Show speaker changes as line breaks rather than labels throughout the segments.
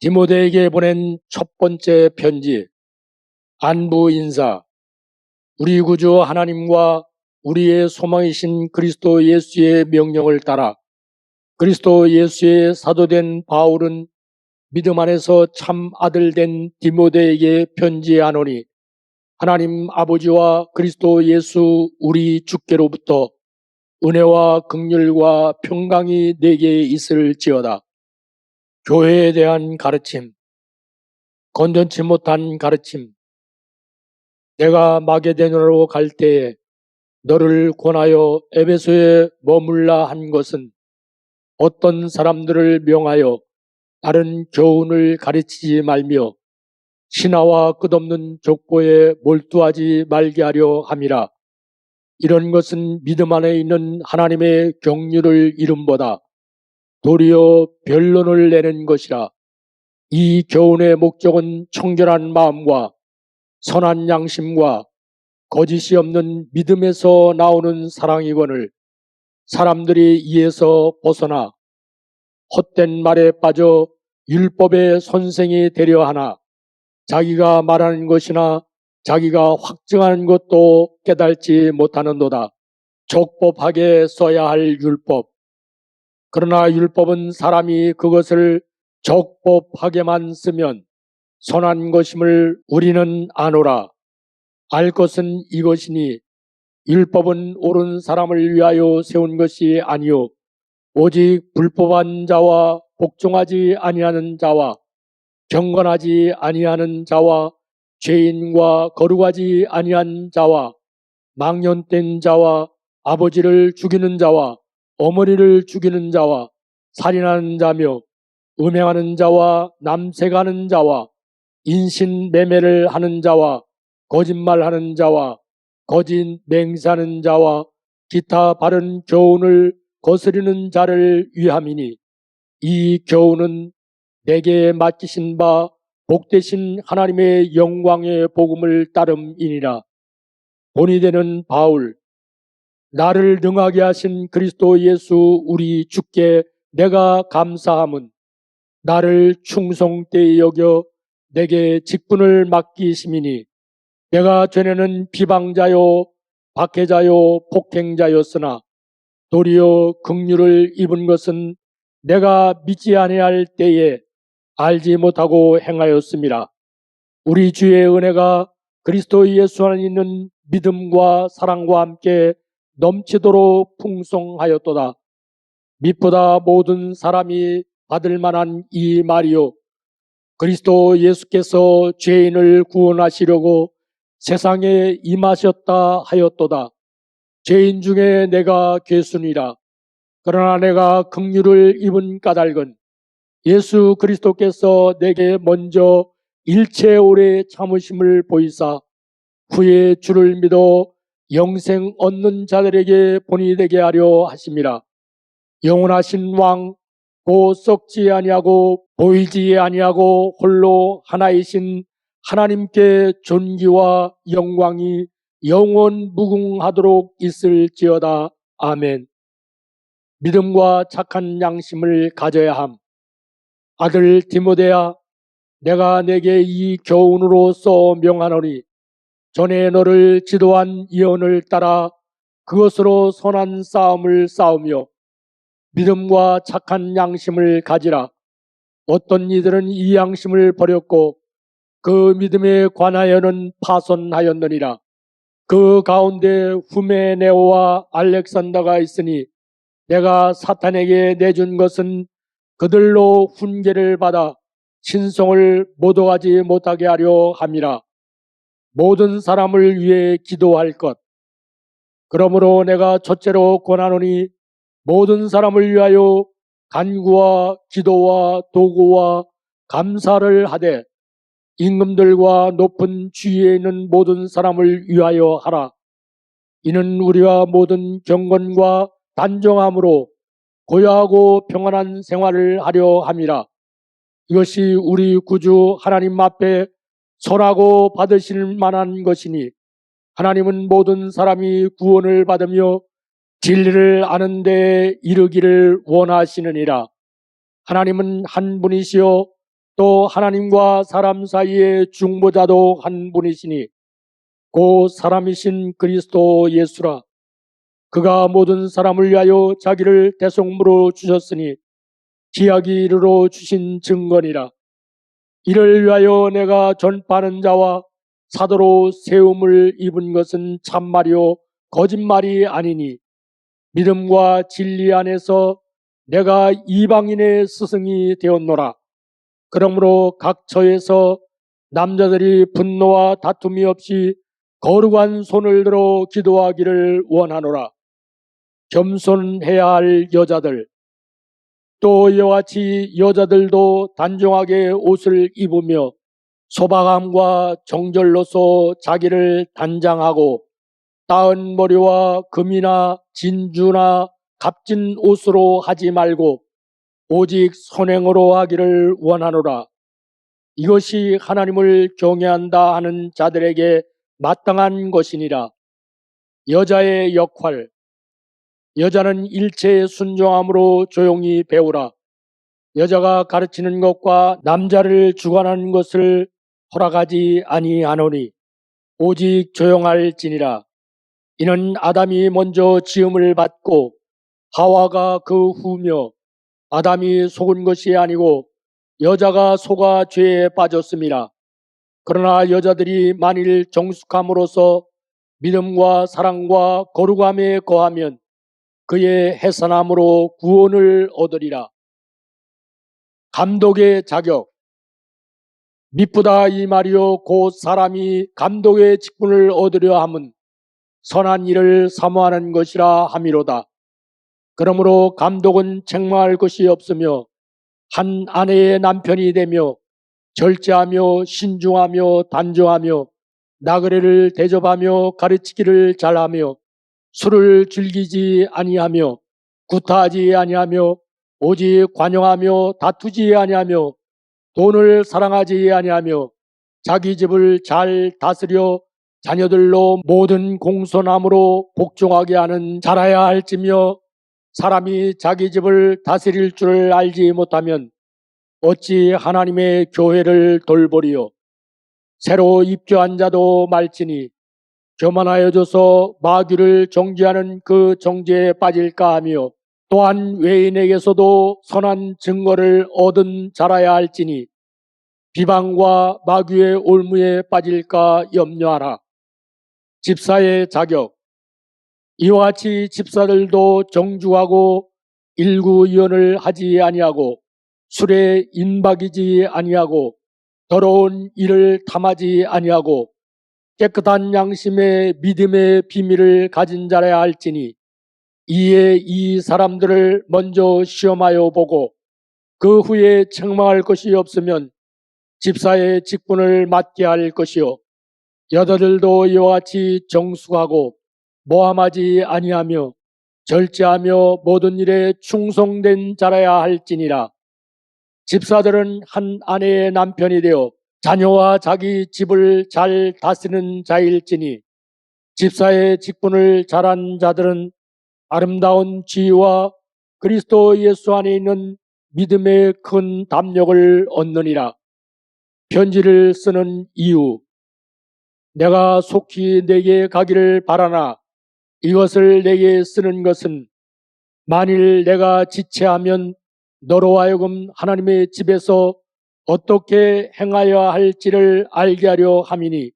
디모데에게 보낸 첫 번째 편지, 안부 인사. 우리 구주 하나님과 우리의 소망이신 그리스도 예수의 명령을 따라 그리스도 예수의 사도된 바울은 믿음 안에서 참 아들 된 디모데에게 편지하노니, 하나님 아버지와 그리스도 예수 우리 주께로부터 은혜와 긍휼과 평강이 내게 있을지어다. 교회에 대한 가르침, 건전치 못한 가르침. 내가 마게도냐로 갈 때에 너를 권하여 에베소에 머물라 한 것은 어떤 사람들을 명하여 다른 교훈을 가르치지 말며 신화와 끝없는 족보에 몰두하지 말게 하려 함이라. 이런 것은 믿음 안에 있는 하나님의 경륜을 이름보다 도리어 변론을 내는 것이라. 이 교훈의 목적은 청결한 마음과 선한 양심과 거짓이 없는 믿음에서 나오는 사랑이거늘, 사람들이 이에서 벗어나 헛된 말에 빠져 율법의 선생이 되려 하나 자기가 말하는 것이나 자기가 확증하는 것도 깨달지 못하는도다. 족법하게 써야 할 율법. 그러나 율법은 사람이 그것을 적법하게만 쓰면 선한 것임을 우리는 아노라. 알 것은 이것이니 율법은 옳은 사람을 위하여 세운 것이 아니요 오직 불법한 자와 복종하지 아니하는 자와 경건하지 아니하는 자와 죄인과 거룩하지 아니한 자와 망령된 자와 아버지를 죽이는 자와 어머니를 죽이는 자와 살인하는 자며 음행하는 자와 남색하는 자와 인신매매를 하는 자와 거짓말하는 자와 거짓 맹세하는 자와 기타 바른 교훈을 거스르는 자를 위함이니, 이 교훈은 내게 맡기신 바 복되신 하나님의 영광의 복음을 따름이니라. 본이 되는 바울. 나를 능하게 하신 그리스도 예수 우리 주께 내가 감사함은 나를 충성되이 여겨 내게 직분을 맡기심이니, 내가 전에는 비방자요 박해자요 폭행자였으나 도리어 긍휼을 입은 것은 내가 믿지 아니할 때에 알지 못하고 행하였습니다. 우리 주의 은혜가 그리스도 예수 안에 있는 믿음과 사랑과 함께 넘치도록 풍성하였도다. mit보다 모든 사람이 받을 만한 이 말이요, 그리스도 예수께서 죄인을 구원하시려고 세상에 임하셨다 하였도다. 죄인 중에 내가 괴순이라. 그러나 내가 긍휼을 입은 까닭은 예수 그리스도께서 내게 먼저 일체 오래 참으심을 보이사 후에 주를 믿어 영생 얻는 자들에게 본이 되게 하려 하심이라. 영원하신 왕 곧 썩지 아니하고 보이지 아니하고 홀로 하나이신 하나님께 존귀와 영광이 영원 무궁하도록 있을지어다. 아멘. 믿음과 착한 양심을 가져야 함. 아들 디모데야, 내가 내게 이 교훈으로써 명하노니, 전에 너를 지도한 예언을 따라 그것으로 선한 싸움을 싸우며 믿음과 착한 양심을 가지라. 어떤 이들은 이 양심을 버렸고 그 믿음에 관하여는 파손하였느니라. 그 가운데 후메네오와 알렉산더가 있으니 내가 사탄에게 내준 것은 그들로 훈계를 받아 신성을 모독하지 못하게 하려 함이라. 모든 사람을 위해 기도할 것. 그러므로 내가 첫째로 권하노니 모든 사람을 위하여 간구와 기도와 도구와 감사를 하되 임금들과 높은 지위에 있는 모든 사람을 위하여 하라. 이는 우리가 모든 경건과 단정함으로 고요하고 평안한 생활을 하려 함이라. 이것이 우리 구주 하나님 앞에 선하고 받으실 만한 것이니, 하나님은 모든 사람이 구원을 받으며 진리를 아는 데 이르기를 원하시느니라. 하나님은 한 분이시요 또 하나님과 사람 사이의 중보자도 한 분이시니 곧 사람이신 그리스도 예수라. 그가 모든 사람을 위하여 자기를 대속물로 주셨으니 기약이 이르러 주신 증거니라. 이를 위하여 내가 전파하는 자와 사도로 세움을 입은 것은 참말이요 거짓말이 아니니 믿음과 진리 안에서 내가 이방인의 스승이 되었노라. 그러므로 각 처에서 남자들이 분노와 다툼이 없이 거룩한 손을 들어 기도하기를 원하노라. 겸손해야 할 여자들, 또 이와 같이 여자들도 단정하게 옷을 입으며 소박함과 정절로서 자기를 단장하고 따은 머리와 금이나 진주나 값진 옷으로 하지 말고 오직 선행으로 하기를 원하노라. 이것이 하나님을 경외한다 하는 자들에게 마땅한 것이니라. 여자의 역할, 여자는 일체의 순종함으로 조용히 배우라. 여자가 가르치는 것과 남자를 주관하는 것을 허락하지 아니하노니 오직 조용할지니라. 이는 아담이 먼저 지음을 받고 하와가 그 후며 아담이 속은 것이 아니고 여자가 속아 죄에 빠졌음이라. 그러나 여자들이 만일 정숙함으로써 믿음과 사랑과 거룩함에 거하면 그의 해산함으로 구원을 얻으리라. 감독의 자격. 미쁘다 이 말이요 곧 사람이 감독의 직분을 얻으려 함은 선한 일을 사모하는 것이라 함이로다. 그러므로 감독은 책망할 것이 없으며 한 아내의 남편이 되며 절제하며 신중하며 단정하며 나그네를 대접하며 가르치기를 잘하며 술을 즐기지 아니하며 구타하지 아니하며 오직 관용하며 다투지 아니하며 돈을 사랑하지 아니하며 자기 집을 잘 다스려 자녀들로 모든 공손함으로 복종하게 하는 자라야 할지며 사람이 자기 집을 다스릴 줄을 알지 못하면 어찌 하나님의 교회를 돌보리요. 새로 입교한 자도 말지니 교만하여져서 마귀를 정죄하는 그 정죄에 빠질까 하며 또한 외인에게서도 선한 증거를 얻은 자라야 할지니 비방과 마귀의 올무에 빠질까 염려하라. 집사의 자격. 이와 같이 집사들도 정중하고 일구이언을 하지 아니하고 술에 인박이지 아니하고 더러운 일을 탐하지 아니하고 깨끗한 양심의 믿음의 비밀을 가진 자라야 할지니 이에 이 사람들을 먼저 시험하여 보고 그 후에 책망할 것이 없으면 집사의 직분을 맡게 할 것이요. 여자들도 이와 같이 정숙하고 모함하지 아니하며 절제하며 모든 일에 충성된 자라야 할지니라. 집사들은 한 아내의 남편이 되어 자녀와 자기 집을 잘 다스리는 자일지니 집사의 직분을 잘한 자들은 아름다운 지위와 그리스도 예수 안에 있는 믿음의 큰 담력을 얻느니라. 편지를 쓰는 이유. 내가 속히 내게 가기를 바라나 이것을 내게 쓰는 것은 만일 내가 지체하면 너로 하여금 하나님의 집에서 어떻게 행하여야 할지를 알게 하려 함이니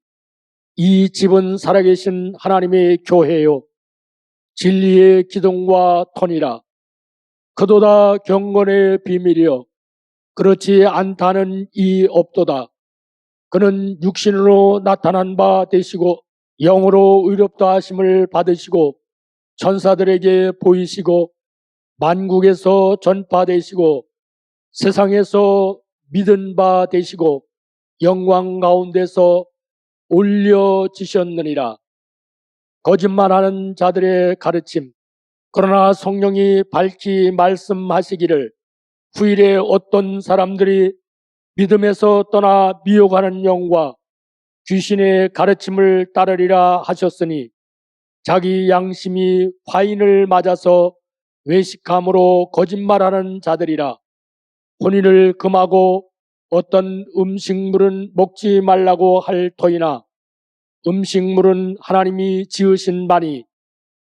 이 집은 살아계신 하나님의 교회요 진리의 기둥과 터니라. 그도다 경건의 비밀이요 그렇지 않다는 이 없도다. 그는 육신으로 나타난 바 되시고 영으로 의롭다 하심을 받으시고 천사들에게 보이시고 만국에서 전파되시고 세상에서 믿은 바 되시고 영광 가운데서 올려지셨느니라. 거짓말하는 자들의 가르침. 그러나 성령이 밝히 말씀하시기를 후일에 어떤 사람들이 믿음에서 떠나 미혹하는 영과 귀신의 가르침을 따르리라 하셨으니 자기 양심이 화인을 맞아서 외식함으로 거짓말하는 자들이라. 혼인을 금하고 어떤 음식물은 먹지 말라고 할 터이나 음식물은 하나님이 지으신 바니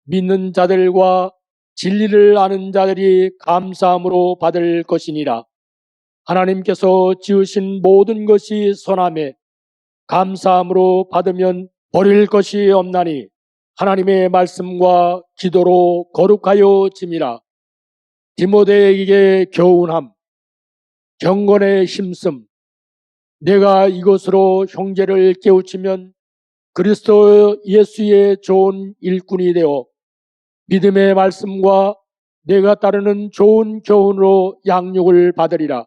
믿는 자들과 진리를 아는 자들이 감사함으로 받을 것이니라. 하나님께서 지으신 모든 것이 선하매 감사함으로 받으면 버릴 것이 없나니 하나님의 말씀과 기도로 거룩하여 짐이라. 디모데에게 교훈함, 경건에 힘씀. 내가 이것으로 형제를 깨우치면 그리스도 예수의 좋은 일꾼이 되어 믿음의 말씀과 내가 따르는 좋은 교훈으로 양육을 받으리라.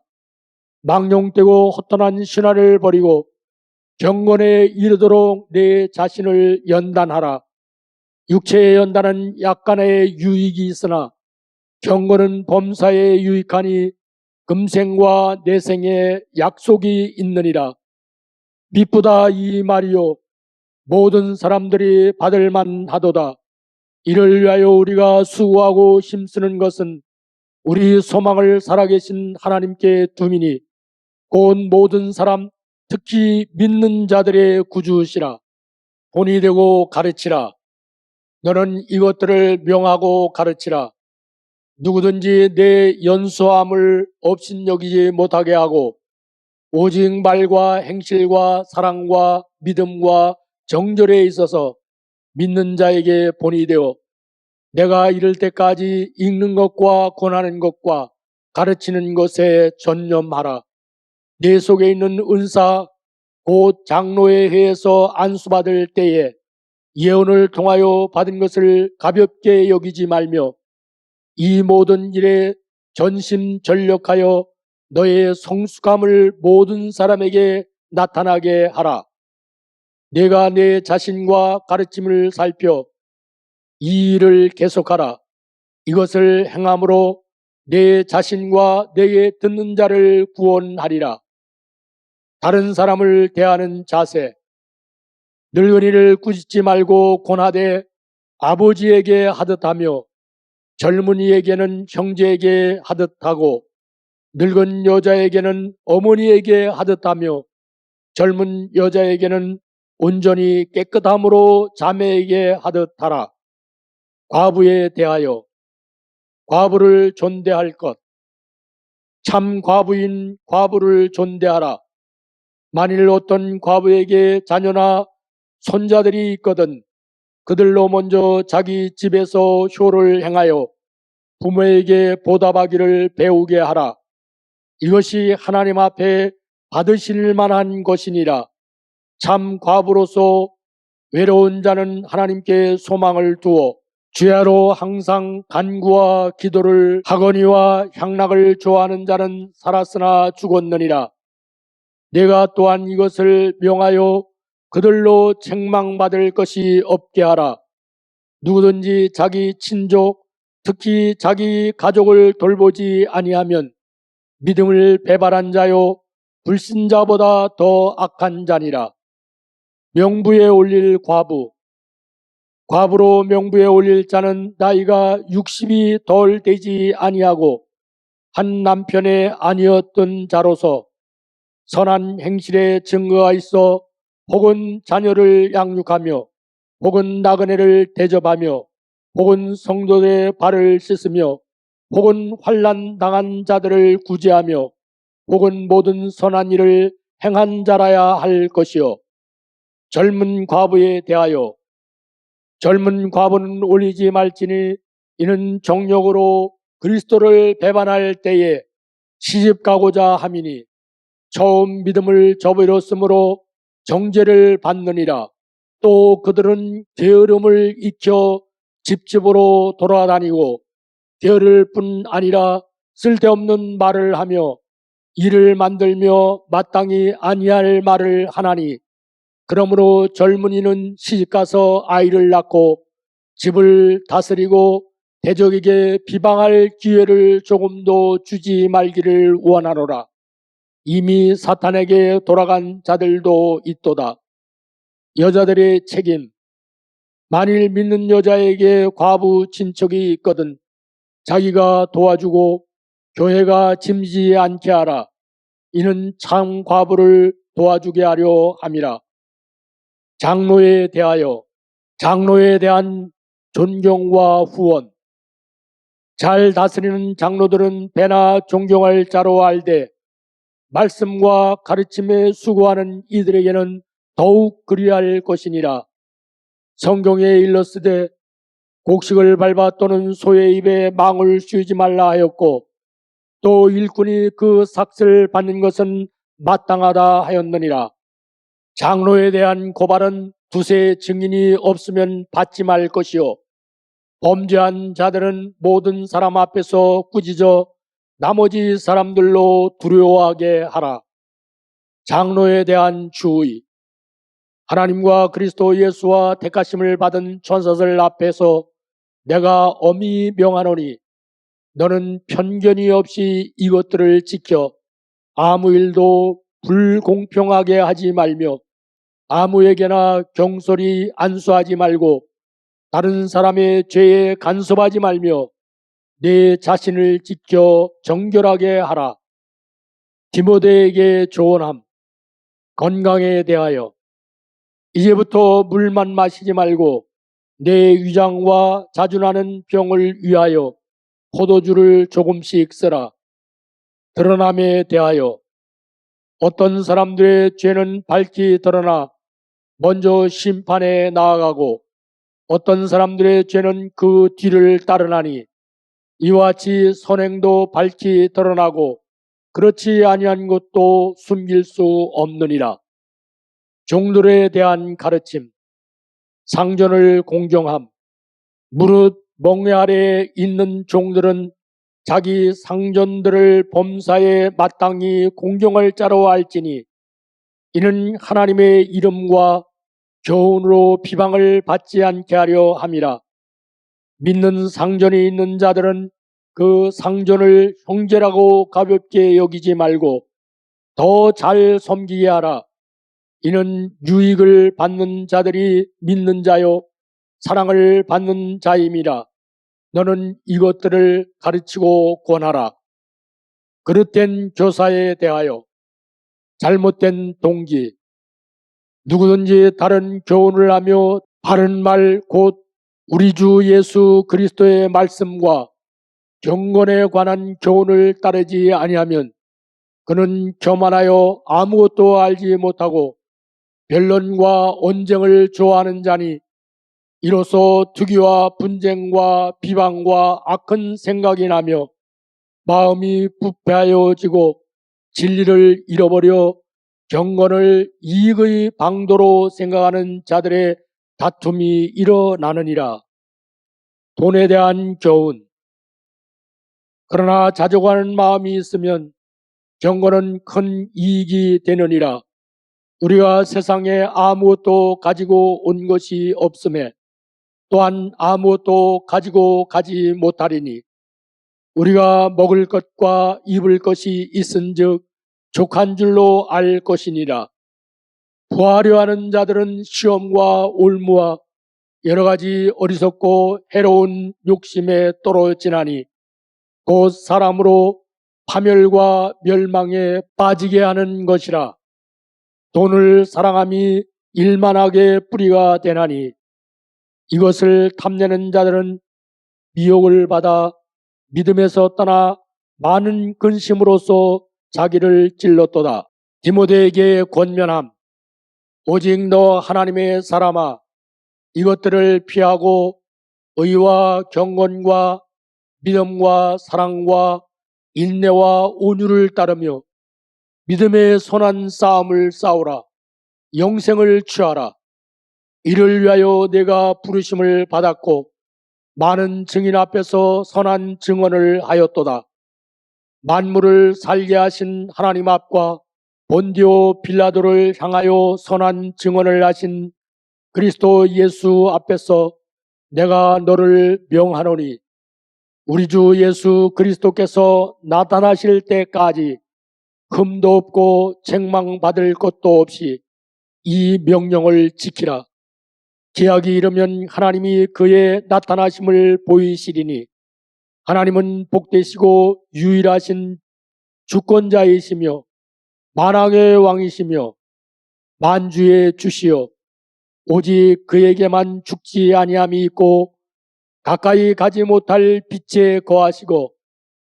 망령되고 헛돈한 신화를 버리고 경건에 이르도록 내 자신을 연단하라. 육체의 연단은 약간의 유익이 있으나 경건은 범사에 유익하니 금생과 내생에 약속이 있느니라. 미쁘다 이 말이요 모든 사람들이 받을 만하도다. 이를 위하여 우리가 수고하고 힘쓰는 것은 우리 소망을 살아계신 하나님께 둠이니 곧 모든 사람 특히 믿는 자들의 구주시라. 본이 되고 가르치라. 너는 이것들을 명하고 가르치라. 누구든지 내 연소함을 업신여기지 못하게 하고 오직 말과 행실과 사랑과 믿음과 정절에 있어서 믿는 자에게 본이 되어 내가 이를 때까지 읽는 것과 권하는 것과 가르치는 것에 전념하라. 내 속에 있는 은사 곧 장로의 회에서 안수받을 때에 예언을 통하여 받은 것을 가볍게 여기지 말며 이 모든 일에 전심전력하여 너의 성숙함을 모든 사람에게 나타나게 하라. 내가 내 자신과 가르침을 살펴 이 일을 계속하라. 이것을 행함으로 내 자신과 내게 듣는 자를 구원하리라. 다른 사람을 대하는 자세. 늙은이를 꾸짖지 말고 권하되 아버지에게 하듯하며 젊은이에게는 형제에게 하듯하고 늙은 여자에게는 어머니에게 하듯하며 젊은 여자에게는 온전히 깨끗함으로 자매에게 하듯하라. 과부에 대하여 과부를 존대할 것. 참 과부인 과부를 존대하라. 만일 어떤 과부에게 자녀나 손자들이 있거든 그들로 먼저 자기 집에서 효를 행하여 부모에게 보답하기를 배우게 하라. 이것이 하나님 앞에 받으실 만한 것이니라. 참 과부로서 외로운 자는 하나님께 소망을 두어 주야로 항상 간구와 기도를 하거니와 향락을 좋아하는 자는 살았으나 죽었느니라. 내가 또한 이것을 명하여 그들로 책망받을 것이 없게 하라. 누구든지 자기 친족, 특히 자기 가족을 돌보지 아니하면 믿음을 배반한 자요 불신자보다 더 악한 자니라. 명부에 올릴 과부. 과부로 명부에 올릴 자는 나이가 60이 덜 되지 아니하고 한 남편의 아니었던 자로서 선한 행실에 증거가 있어 혹은 자녀를 양육하며 혹은 나그네를 대접하며 혹은 성도들의 발을 씻으며 혹은 환난 당한 자들을 구제하며 혹은 모든 선한 일을 행한 자라야 할 것이요. 젊은 과부에 대하여 젊은 과부는 올리지 말지니 이는 정욕으로 그리스도를 배반할 때에 시집가고자 함이니 처음 믿음을 저버렸으므로 정죄를 받느니라. 또 그들은 게으름을 익혀 집집으로 돌아다니고 게으를 뿐 아니라 쓸데없는 말을 하며 일을 만들며 마땅히 아니할 말을 하나니 그러므로 젊은이는 시집가서 아이를 낳고 집을 다스리고 대적에게 비방할 기회를 조금도 주지 말기를 원하노라. 이미 사탄에게 돌아간 자들도 있도다. 여자들의 책임. 만일 믿는 여자에게 과부 친척이 있거든 자기가 도와주고 교회가 짐지지 않게 하라. 이는 참 과부를 도와주게 하려 함이라. 장로에 대하여 장로에 대한 존경과 후원. 잘 다스리는 장로들은 배나 존경할 자로 알되 말씀과 가르침에 수고하는 이들에게는 더욱 그리할 것이니라. 성경에 일렀으되 곡식을 밟아 또는 소의 입에 망을 씌우지 말라 하였고 또 일꾼이 그 삭슬 받는 것은 마땅하다 하였느니라. 장로에 대한 고발은 두세 증인이 없으면 받지 말 것이요 범죄한 자들은 모든 사람 앞에서 꾸짖어 나머지 사람들로 두려워하게 하라. 장로에 대한 주의. 하나님과 그리스도 예수와 택하심을 받은 천사들 앞에서 내가 엄히 명하노니 너는 편견이 없이 이것들을 지켜 아무 일도 불공평하게 하지 말며 아무에게나 경솔히 안수하지 말고 다른 사람의 죄에 간섭하지 말며 내 자신을 지켜 정결하게 하라. 디모데에게 조언함. 건강에 대하여 이제부터 물만 마시지 말고 내 위장과 자주 나는 병을 위하여 포도주를 조금씩 쓰라. 드러남에 대하여 어떤 사람들의 죄는 밝히 드러나 먼저 심판에 나아가고 어떤 사람들의 죄는 그 뒤를 따르나니 이와 같이 선행도 밝히 드러나고 그렇지 아니한 것도 숨길 수 없느니라. 종들에 대한 가르침. 상전을 공경함. 무릇 멍에 아래에 있는 종들은 자기 상전들을 범사에 마땅히 공경할 자로 알지니 이는 하나님의 이름과 교훈으로 비방을 받지 않게 하려 함이라. 믿는 상전이 있는 자들은 그 상전을 형제라고 가볍게 여기지 말고 더 잘 섬기게 하라. 이는 유익을 받는 자들이 믿는 자요 사랑을 받는 자임이라. 너는 이것들을 가르치고 권하라. 그릇된 교사에 대하여 잘못된 동기. 누구든지 다른 교훈을 하며 바른 말 곧 우리 주 예수 그리스도의 말씀과 경건에 관한 교훈을 따르지 아니하면 그는 교만하여 아무것도 알지 못하고 변론과 언쟁을 좋아하는 자니 이로써 투기와 분쟁과 비방과 악한 생각이 나며 마음이 부패하여지고 진리를 잃어버려 경건을 이익의 방도로 생각하는 자들의 다툼이 일어나느니라. 돈에 대한 교훈. 그러나 자족하는 마음이 있으면 경건은 큰 이익이 되느니라. 우리가 세상에 아무것도 가지고 온 것이 없음에 또한 아무것도 가지고 가지 못하리니 우리가 먹을 것과 입을 것이 있은즉 족한 줄로 알 것이니라. 부하려 하는 자들은 시험과 올무와 여러 가지 어리석고 해로운 욕심에 떨어지나니 곧 사람으로 파멸과 멸망에 빠지게 하는 것이라. 돈을 사랑함이 일만하게 뿌리가 되나니 이것을 탐내는 자들은 미혹을 받아 믿음에서 떠나 많은 근심으로써 자기를 찔렀도다. 디모데에게 권면함. 오직 너 하나님의 사람아 이것들을 피하고 의와 경건과 믿음과 사랑과 인내와 온유를 따르며 믿음의 선한 싸움을 싸우라. 영생을 취하라. 이를 위하여 내가 부르심을 받았고 많은 증인 앞에서 선한 증언을 하였도다. 만물을 살게 하신 하나님 앞과 본디오 빌라도를 향하여 선한 증언을 하신 그리스도 예수 앞에서 내가 너를 명하노니 우리 주 예수 그리스도께서 나타나실 때까지 흠도 없고 책망받을 것도 없이 이 명령을 지키라. 기약이 이르면 하나님이 그의 나타나심을 보이시리니 하나님은 복되시고 유일하신 주권자이시며 만왕의 왕이시며 만주의 주시여 오직 그에게만 죽지 아니함이 있고 가까이 가지 못할 빛에 거하시고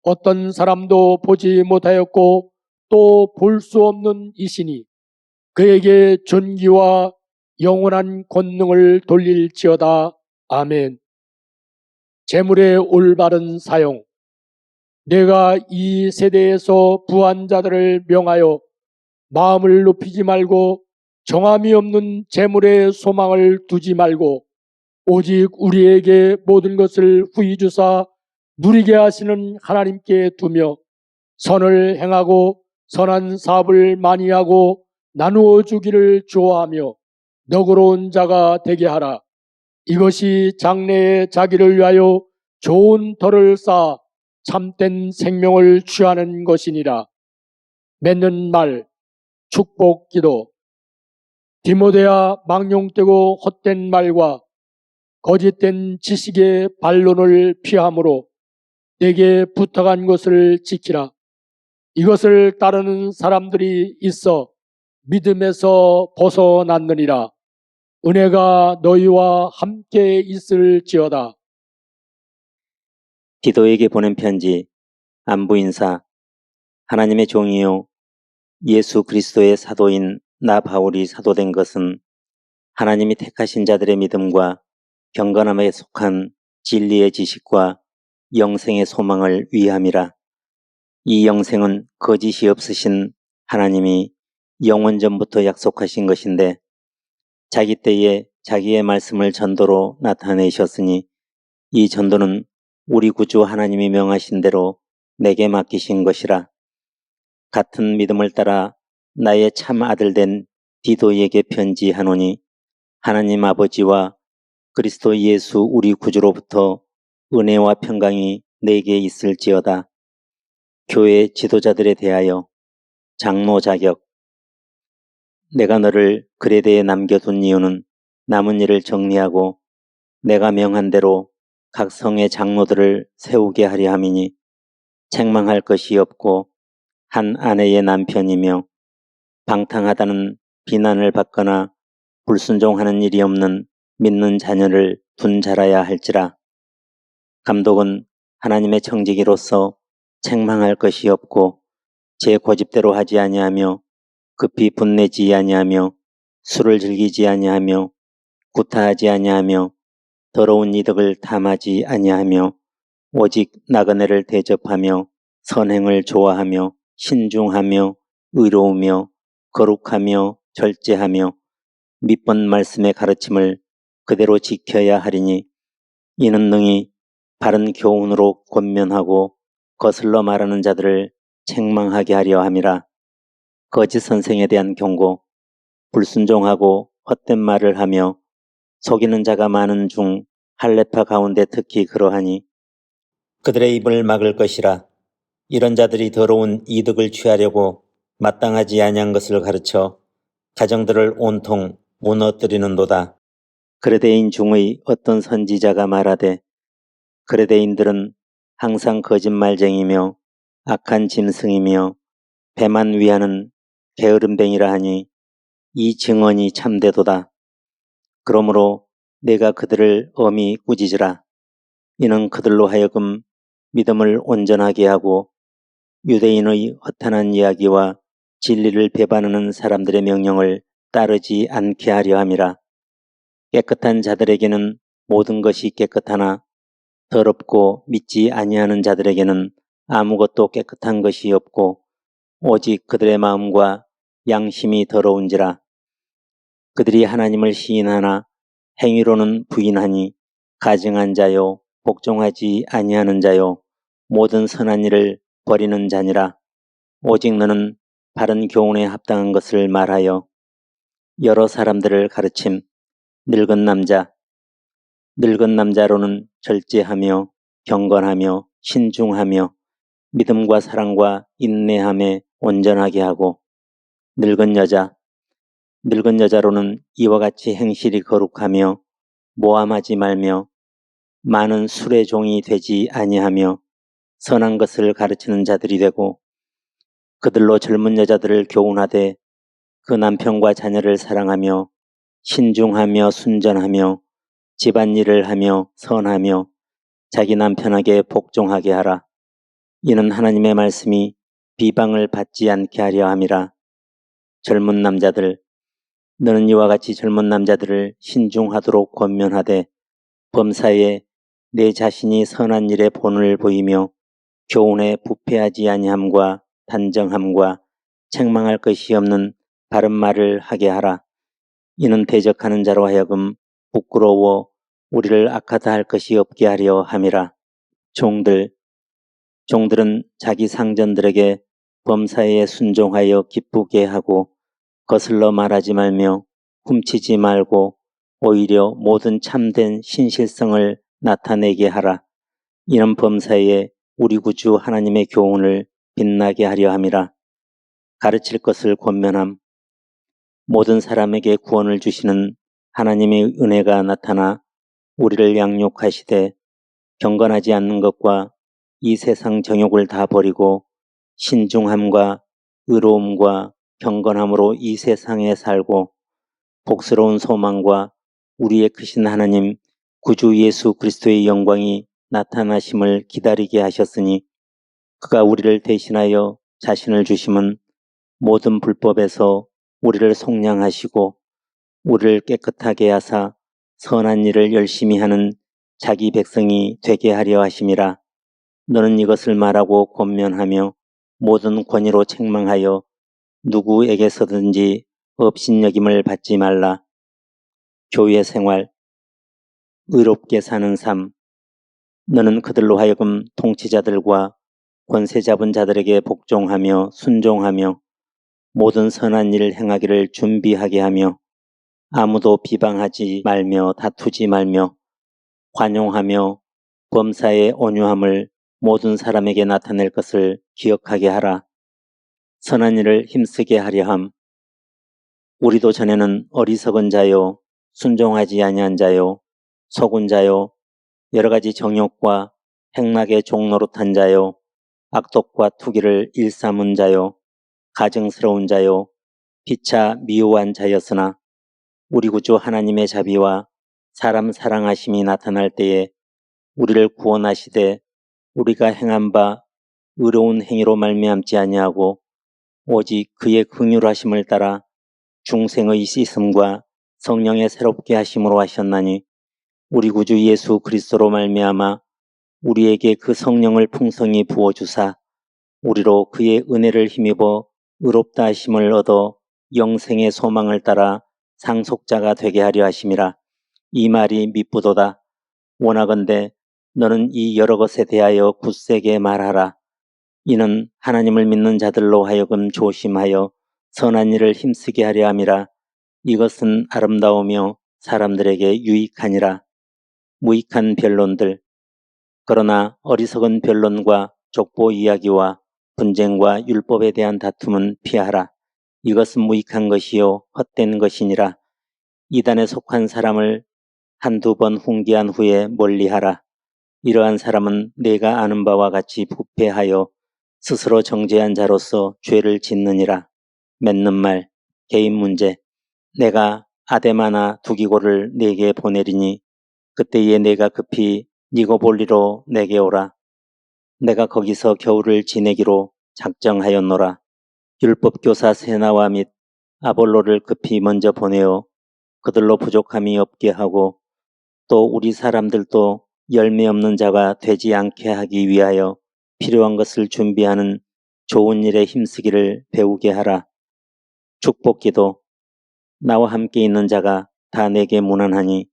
어떤 사람도 보지 못하였고 또 볼 수 없는 이시니 그에게 존귀와 영원한 권능을 돌릴지어다. 아멘. 재물의 올바른 사용. 내가 이 세대에서 부한 자들을 명하여 마음을 높이지 말고 정함이 없는 재물의 소망을 두지 말고 오직 우리에게 모든 것을 후히 주사 누리게 하시는 하나님께 두며 선을 행하고 선한 사업을 많이 하고 나누어 주기를 좋아하며 너그러운 자가 되게 하라. 이것이 장래에 자기를 위하여 좋은 덕을 쌓아 참된 생명을 취하는 것이니라. 맺는 말, 축복 기도. 디모데야, 망령되고 헛된 말과 거짓된 지식의 반론을 피함으로 내게 부탁한 것을 지키라. 이것을 따르는 사람들이 있어 믿음에서 벗어났느니라. 은혜가 너희와 함께 있을지어다.
디도에게 보낸 편지. 안부 인사. 하나님의 종이요 예수 그리스도의 사도인 나 바울이 사도된 것은 하나님이 택하신 자들의 믿음과 경건함에 속한 진리의 지식과 영생의 소망을 위함이라. 이 영생은 거짓이 없으신 하나님이 영원전부터 약속하신 것인데 자기 때에 자기의 말씀을 전도로 나타내셨으니 이 전도는 우리 구주 하나님이 명하신 대로 내게 맡기신 것이라. 같은 믿음을 따라 나의 참 아들된 디도에게 편지하노니 하나님 아버지와 그리스도 예수 우리 구주로부터 은혜와 평강이 내게 있을지어다. 교회 지도자들에 대하여. 장로 자격. 내가 너를 그레데에 남겨둔 이유는 남은 일을 정리하고 내가 명한 대로 각 성의 장로들을 세우게 하려 함이니 책망할 것이 없고 한 아내의 남편이며 방탕하다는 비난을 받거나 불순종하는 일이 없는 믿는 자녀를 둔 자라야 할지라. 감독은 하나님의 청지기로서 책망할 것이 없고 제 고집대로 하지 아니하며 급히 분내지 아니하며 술을 즐기지 아니하며 구타하지 아니하며 더러운 이득을 탐하지 아니하며 오직 나그네를 대접하며 선행을 좋아하며 신중하며 의로우며 거룩하며 절제하며 밑번 말씀의 가르침을 그대로 지켜야 하리니 이는 능히 바른 교훈으로 권면하고 거슬러 말하는 자들을 책망하게 하려 함이라. 거짓 선생에 대한 경고. 불순종하고 헛된 말을 하며 속이는 자가 많은 중 할례파 가운데 특히 그러하니 그들의 입을 막을 것이라. 이런 자들이 더러운 이득을 취하려고 마땅하지 아니한 것을 가르쳐 가정들을 온통 무너뜨리는도다. 그레데인 중의 어떤 선지자가 말하되 그레데인들은 항상 거짓말쟁이며 악한 짐승이며 배만 위하는 게으름뱅이라 하니 이 증언이 참되도다. 그러므로 내가 그들을 엄히 꾸짖으라. 이는 그들로 하여금 믿음을 온전하게 하고 유대인의 허탄한 이야기와 진리를 배반하는 사람들의 명령을 따르지 않게 하려 함이라. 깨끗한 자들에게는 모든 것이 깨끗하나 더럽고 믿지 아니하는 자들에게는 아무것도 깨끗한 것이 없고 오직 그들의 마음과 양심이 더러운지라. 그들이 하나님을 시인하나 행위로는 부인하니 가증한 자요 복종하지 아니하는 자요 모든 선한 일을 버리는 자니라. 오직 너는 바른 교훈에 합당한 것을 말하여 여러 사람들을 가르침. 늙은 남자. 늙은 남자로는 절제하며 경건하며 신중하며 믿음과 사랑과 인내함에 온전하게 하고 늙은 여자. 늙은 여자로는 이와 같이 행실이 거룩하며 모함하지 말며 많은 술의 종이 되지 아니하며 선한 것을 가르치는 자들이 되고 그들로 젊은 여자들을 교훈하되 그 남편과 자녀를 사랑하며 신중하며 순전하며 집안일을 하며 선하며 자기 남편에게 복종하게 하라. 이는 하나님의 말씀이 비방을 받지 않게 하려 함이라. 젊은 남자들, 너는 이와 같이 젊은 남자들을 신중하도록 권면하되 범사에 내 자신이 선한 일에 본을 보이며 교훈에 부패하지 아니함과 단정함과 책망할 것이 없는 바른 말을 하게 하라. 이는 대적하는 자로 하여금 부끄러워 우리를 악하다 할 것이 없게 하려 함이라. 종들은 자기 상전들에게 범사에 순종하여 기쁘게 하고 거슬러 말하지 말며 훔치지 말고 오히려 모든 참된 신실성을 나타내게 하라. 이는 범사에 우리 구주 하나님의 교훈을 빛나게 하려 함이라. 가르칠 것을 권면함. 모든 사람에게 구원을 주시는 하나님의 은혜가 나타나 우리를 양육하시되 경건하지 않는 것과 이 세상 정욕을 다 버리고 신중함과 의로움과 경건함으로 이 세상에 살고 복스러운 소망과 우리의 크신 하나님 구주 예수 그리스도의 영광이 나타나심을 기다리게 하셨으니 그가 우리를 대신하여 자신을 주심은 모든 불법에서 우리를 속량하시고 우리를 깨끗하게 하사 선한 일을 열심히 하는 자기 백성이 되게 하려 하심이라. 너는 이것을 말하고 권면하며 모든 권위로 책망하여 누구에게서든지 업신여김을 받지 말라. 교회 생활, 의롭게 사는 삶. 너는 그들로 하여금 통치자들과 권세 잡은 자들에게 복종하며 순종하며 모든 선한 일을 행하기를 준비하게 하며 아무도 비방하지 말며 다투지 말며 관용하며 범사의 온유함을 모든 사람에게 나타낼 것을 기억하게 하라. 선한 일을 힘쓰게 하려 함. 우리도 전에는 어리석은 자요 순종하지 아니한 자요 속은 자요 여러 가지 정욕과 행락의 종노릇한 자요 악독과 투기를 일삼은 자요 가증스러운 자요 피차 미워한 자였으나 우리 구주 하나님의 자비와 사람 사랑하심이 나타날 때에 우리를 구원하시되 우리가 행한 바 의로운 행위로 말미암지 아니하고 오직 그의 긍휼하심을 따라 중생의 씻음과 성령의 새롭게 하심으로 하셨나니 우리 구주 예수 그리스도로 말미암아 우리에게 그 성령을 풍성히 부어주사 우리로 그의 은혜를 힘입어 의롭다 하심을 얻어 영생의 소망을 따라 상속자가 되게 하려 하심이라. 이 말이 미쁘도다. 원하건대 너는 이 여러 것에 대하여 굳세게 말하라. 이는 하나님을 믿는 자들로 하여금 조심하여 선한 일을 힘쓰게 하려 함이라. 이것은 아름다우며 사람들에게 유익하니라. 무익한 변론들. 그러나 어리석은 변론과 족보 이야기와 분쟁과 율법에 대한 다툼은 피하라. 이것은 무익한 것이요 헛된 것이니라. 이단에 속한 사람을 한두 번 훈계한 후에 멀리하라. 이러한 사람은 내가 아는 바와 같이 부패하여 스스로 정죄한 자로서 죄를 짓느니라. 맺는 말, 개인 문제. 내가 아데마나 두기고를 네게 보내리니 그때에 내가 급히 니고볼리로 내게 오라. 내가 거기서 겨울을 지내기로 작정하였노라. 율법교사 세나와 및 아볼로를 급히 먼저 보내어 그들로 부족함이 없게 하고 또 우리 사람들도 열매 없는 자가 되지 않게 하기 위하여 필요한 것을 준비하는 좋은 일에 힘쓰기를 배우게 하라. 축복기도. 나와 함께 있는 자가 다 내게 문안하니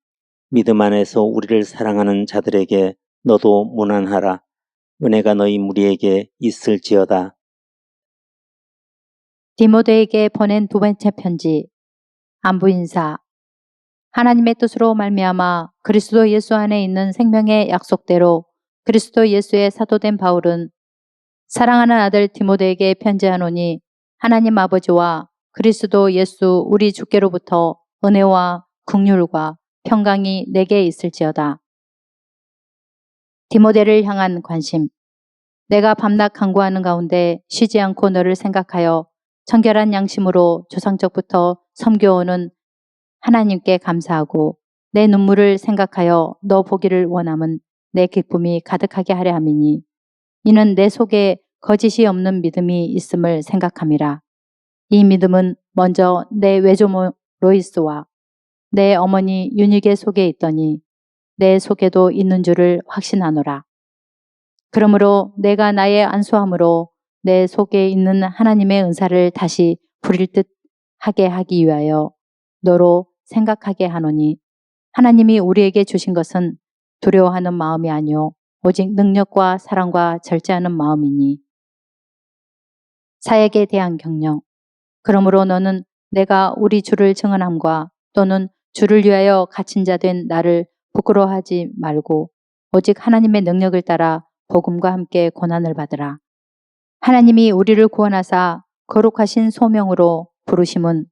믿음 안에서 우리를 사랑하는 자들에게 너도 문안하라. 은혜가 너희 무리에게 있을지어다.
디모데에게 보낸 두 번째 편지. 안부 인사. 하나님의 뜻으로 말미암아 그리스도 예수 안에 있는 생명의 약속대로 그리스도 예수의 사도된 바울은 사랑하는 아들 디모데에게 편지하노니 하나님 아버지와 그리스도 예수 우리 주께로부터 은혜와 긍휼과 평강이 내게 있을지어다. 디모데를 향한 관심. 내가 밤낮 간구하는 가운데 쉬지 않고 너를 생각하여 청결한 양심으로 조상적부터 섬겨오는 하나님께 감사하고 내 눈물을 생각하여 너 보기를 원함은 내 기쁨이 가득하게 하려 함이니 이는 내 속에 거짓이 없는 믿음이 있음을 생각함이라. 이 믿음은 먼저 내 외조모 로이스와 내 어머니 유니게 속에 있더니 내 속에도 있는 줄을 확신하노라. 그러므로 내가 나의 안수함으로 내 속에 있는 하나님의 은사를 다시 부릴 듯 하게 하기 위하여 너로 생각하게 하노니 하나님이 우리에게 주신 것은 두려워하는 마음이 아니요 오직 능력과 사랑과 절제하는 마음이니. 사역에 대한 격려. 그러므로 너는 내가 우리 주를 증언함과 또는 주를 위하여 갇힌 자 된 나를 부끄러워하지 말고 오직 하나님의 능력을 따라 복음과 함께 고난을 받으라. 하나님이 우리를 구원하사 거룩하신 소명으로 부르심은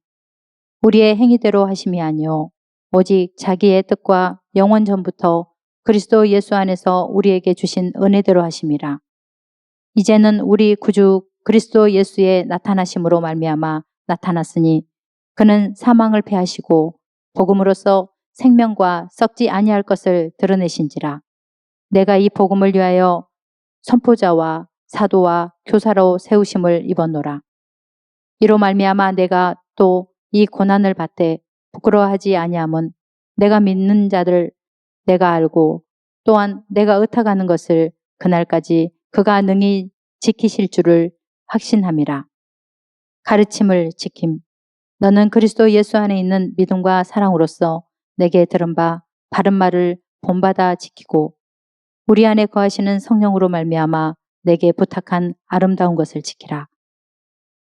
우리의 행위대로 하심이 아니요 오직 자기의 뜻과 영원 전부터 그리스도 예수 안에서 우리에게 주신 은혜대로 하심이라. 이제는 우리 구주 그리스도 예수의 나타나심으로 말미암아 나타났으니 그는 사망을 패하시고 복음으로써 생명과 썩지 아니할 것을 드러내신지라. 내가 이 복음을 위하여 선포자와 사도와 교사로 세우심을 입었노라. 이로 말미암아 내가 또 이 고난을 받되 부끄러워하지 아니함은 내가 믿는 자들 내가 알고 또한 내가 의탁하는 것을 그날까지 그가 능히 지키실 줄을 확신함이라. 가르침을 지킴. 너는 그리스도 예수 안에 있는 믿음과 사랑으로서 내게 들은 바 바른 말을 본받아 지키고 우리 안에 거하시는 성령으로 말미암아 내게 부탁한 아름다운 것을 지키라.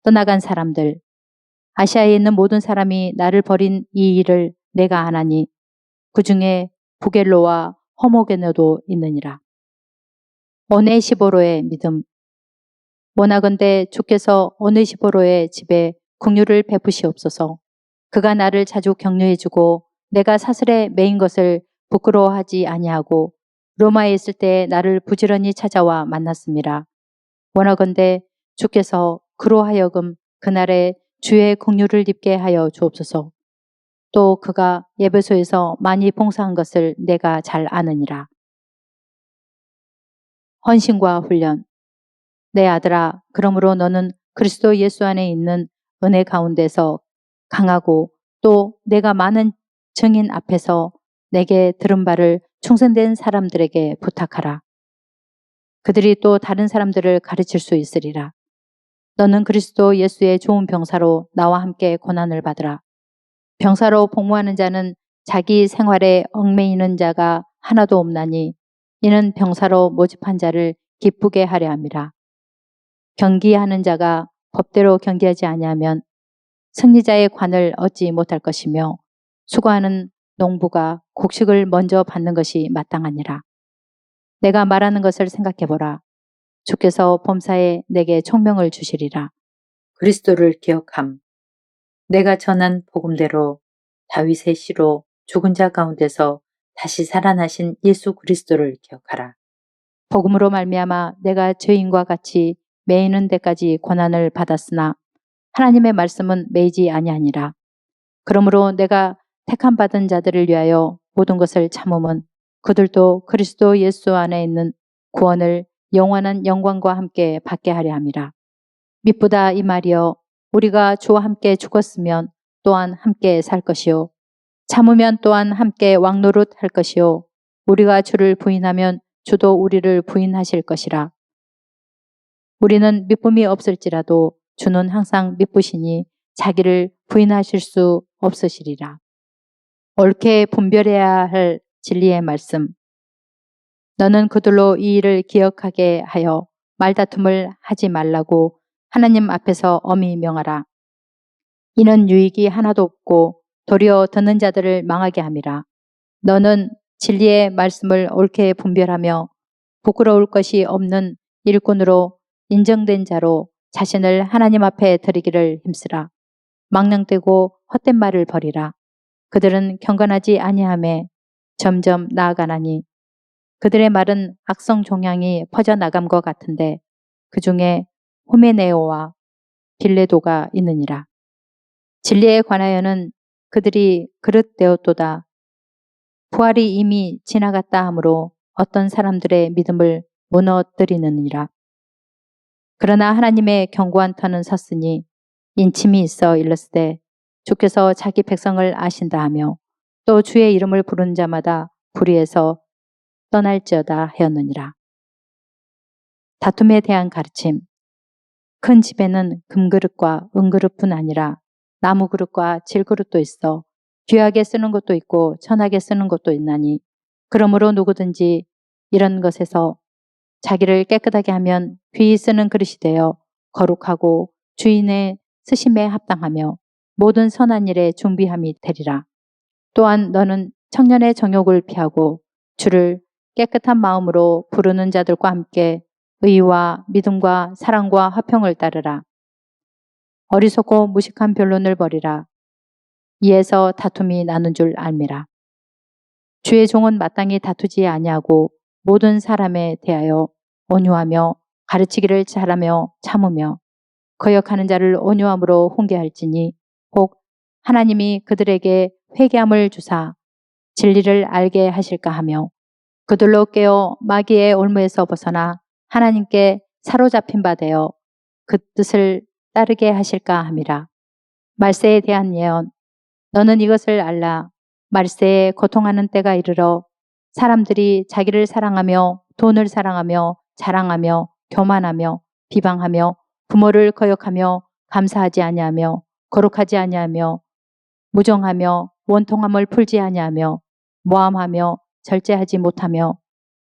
떠나간 사람들. 아시아에 있는 모든 사람이 나를 버린 이 일을 내가 아나니 그 중에 부겔로와 허모게노도 있느니라. 오네시보로의 믿음. 원하건대 주께서 오네시보로의 집에 긍휼을 베푸시옵소서. 그가 나를 자주 격려해주고 내가 사슬에 매인 것을 부끄러워하지 아니하고 로마에 있을 때 나를 부지런히 찾아와 만났습니다. 원하건대 주께서 그로 하여금 그날에 주의 긍휼을 입게 하여 주옵소서. 또 그가 예배소에서 많이 봉사한 것을 내가 잘 아느니라. 헌신과 훈련. 내 아들아, 그러므로 너는 그리스도 예수 안에 있는 은혜 가운데서 강하고 또 내가 많은 증인 앞에서 내게 들은 바를 충성된 사람들에게 부탁하라. 그들이 또 다른 사람들을 가르칠 수 있으리라. 너는 그리스도 예수의 좋은 병사로 나와 함께 고난을 받으라. 병사로 복무하는 자는 자기 생활에 얽매이는 자가 하나도 없나니 이는 병사로 모집한 자를 기쁘게 하려 함이라. 경기하는 자가 법대로 경기하지 아니하면 승리자의 관을 얻지 못할 것이며 수고하는 농부가 곡식을 먼저 받는 것이 마땅하니라. 내가 말하는 것을 생각해보라. 주께서 범사에 내게 총명을 주시리라. 그리스도를 기억함. 내가 전한 복음대로 다윗의 씨로 죽은 자 가운데서 다시 살아나신 예수 그리스도를 기억하라. 복음으로 말미암아 내가 죄인과 같이 매이는 데까지 고난을 받았으나 하나님의 말씀은 매이지 아니하니라. 그러므로 내가 택함 받은 자들을 위하여 모든 것을 참음은 그들도 그리스도 예수 안에 있는 구원을 영원한 영광과 함께 받게 하려 함이라. 미쁘다 이 말이여, 우리가 주와 함께 죽었으면 또한 함께 살 것이요 참으면 또한 함께 왕노릇 할 것이요 우리가 주를 부인하면 주도 우리를 부인하실 것이라. 우리는 미쁨이 없을지라도 주는 항상 미쁘시니 자기를 부인하실 수 없으시리라. 옳게 분별해야 할 진리의 말씀. 너는 그들로 이 일을 기억하게 하여 말다툼을 하지 말라고 하나님 앞에서 엄히 명하라. 이는 유익이 하나도 없고 도리어 듣는 자들을 망하게 함이라. 너는 진리의 말씀을 옳게 분별하며 부끄러울 것이 없는 일꾼으로 인정된 자로 자신을 하나님 앞에 드리기를 힘쓰라. 망령되고 헛된 말을 버리라. 그들은 경건하지 아니하매 점점 나아가나니 그들의 말은 악성 종양이 퍼져나감과 같은데 그 중에 후메네오와 빌레도가 있느니라. 진리에 관하여는 그들이 그릇되었도다. 부활이 이미 지나갔다 하므로 어떤 사람들의 믿음을 무너뜨리느니라. 그러나 하나님의 견고한 터는 섰으니 인침이 있어 일렀으되 주께서 자기 백성을 아신다 하며 또 주의 이름을 부르는 자마다 불의에서 떠날지어다 하였느니라. 다툼에 대한 가르침. 큰 집에는 금그릇과 은그릇뿐 아니라 나무그릇과 질그릇도 있어 귀하게 쓰는 것도 있고 천하게 쓰는 것도 있나니 그러므로 누구든지 이런 것에서 자기를 깨끗하게 하면 귀히 쓰는 그릇이 되어 거룩하고 주인의 쓰심에 합당하며 모든 선한 일에 준비함이 되리라. 또한 너는 청년의 정욕을 피하고 주를 깨끗한 마음으로 부르는 자들과 함께 의와 믿음과 사랑과 화평을 따르라. 어리석고 무식한 변론을 버리라. 이에서 다툼이 나는 줄 알미라. 주의 종은 마땅히 다투지 아니하고 모든 사람에 대하여 온유하며 가르치기를 잘하며 참으며 거역하는 자를 온유함으로 훈계할지니 혹 하나님이 그들에게 회개함을 주사 진리를 알게 하실까 하며 그들로 깨어 마귀의 올무에서 벗어나 하나님께 사로잡힌 바 되어 그 뜻을 따르게 하실까 함이라. 말세에 대한 예언. 너는 이것을 알라. 말세에 고통하는 때가 이르러 사람들이 자기를 사랑하며 돈을 사랑하며 자랑하며 교만하며 비방하며 부모를 거역하며 감사하지 아니하며 거룩하지 아니하며 무정하며 원통함을 풀지 아니하며 모함하며 절제하지 못하며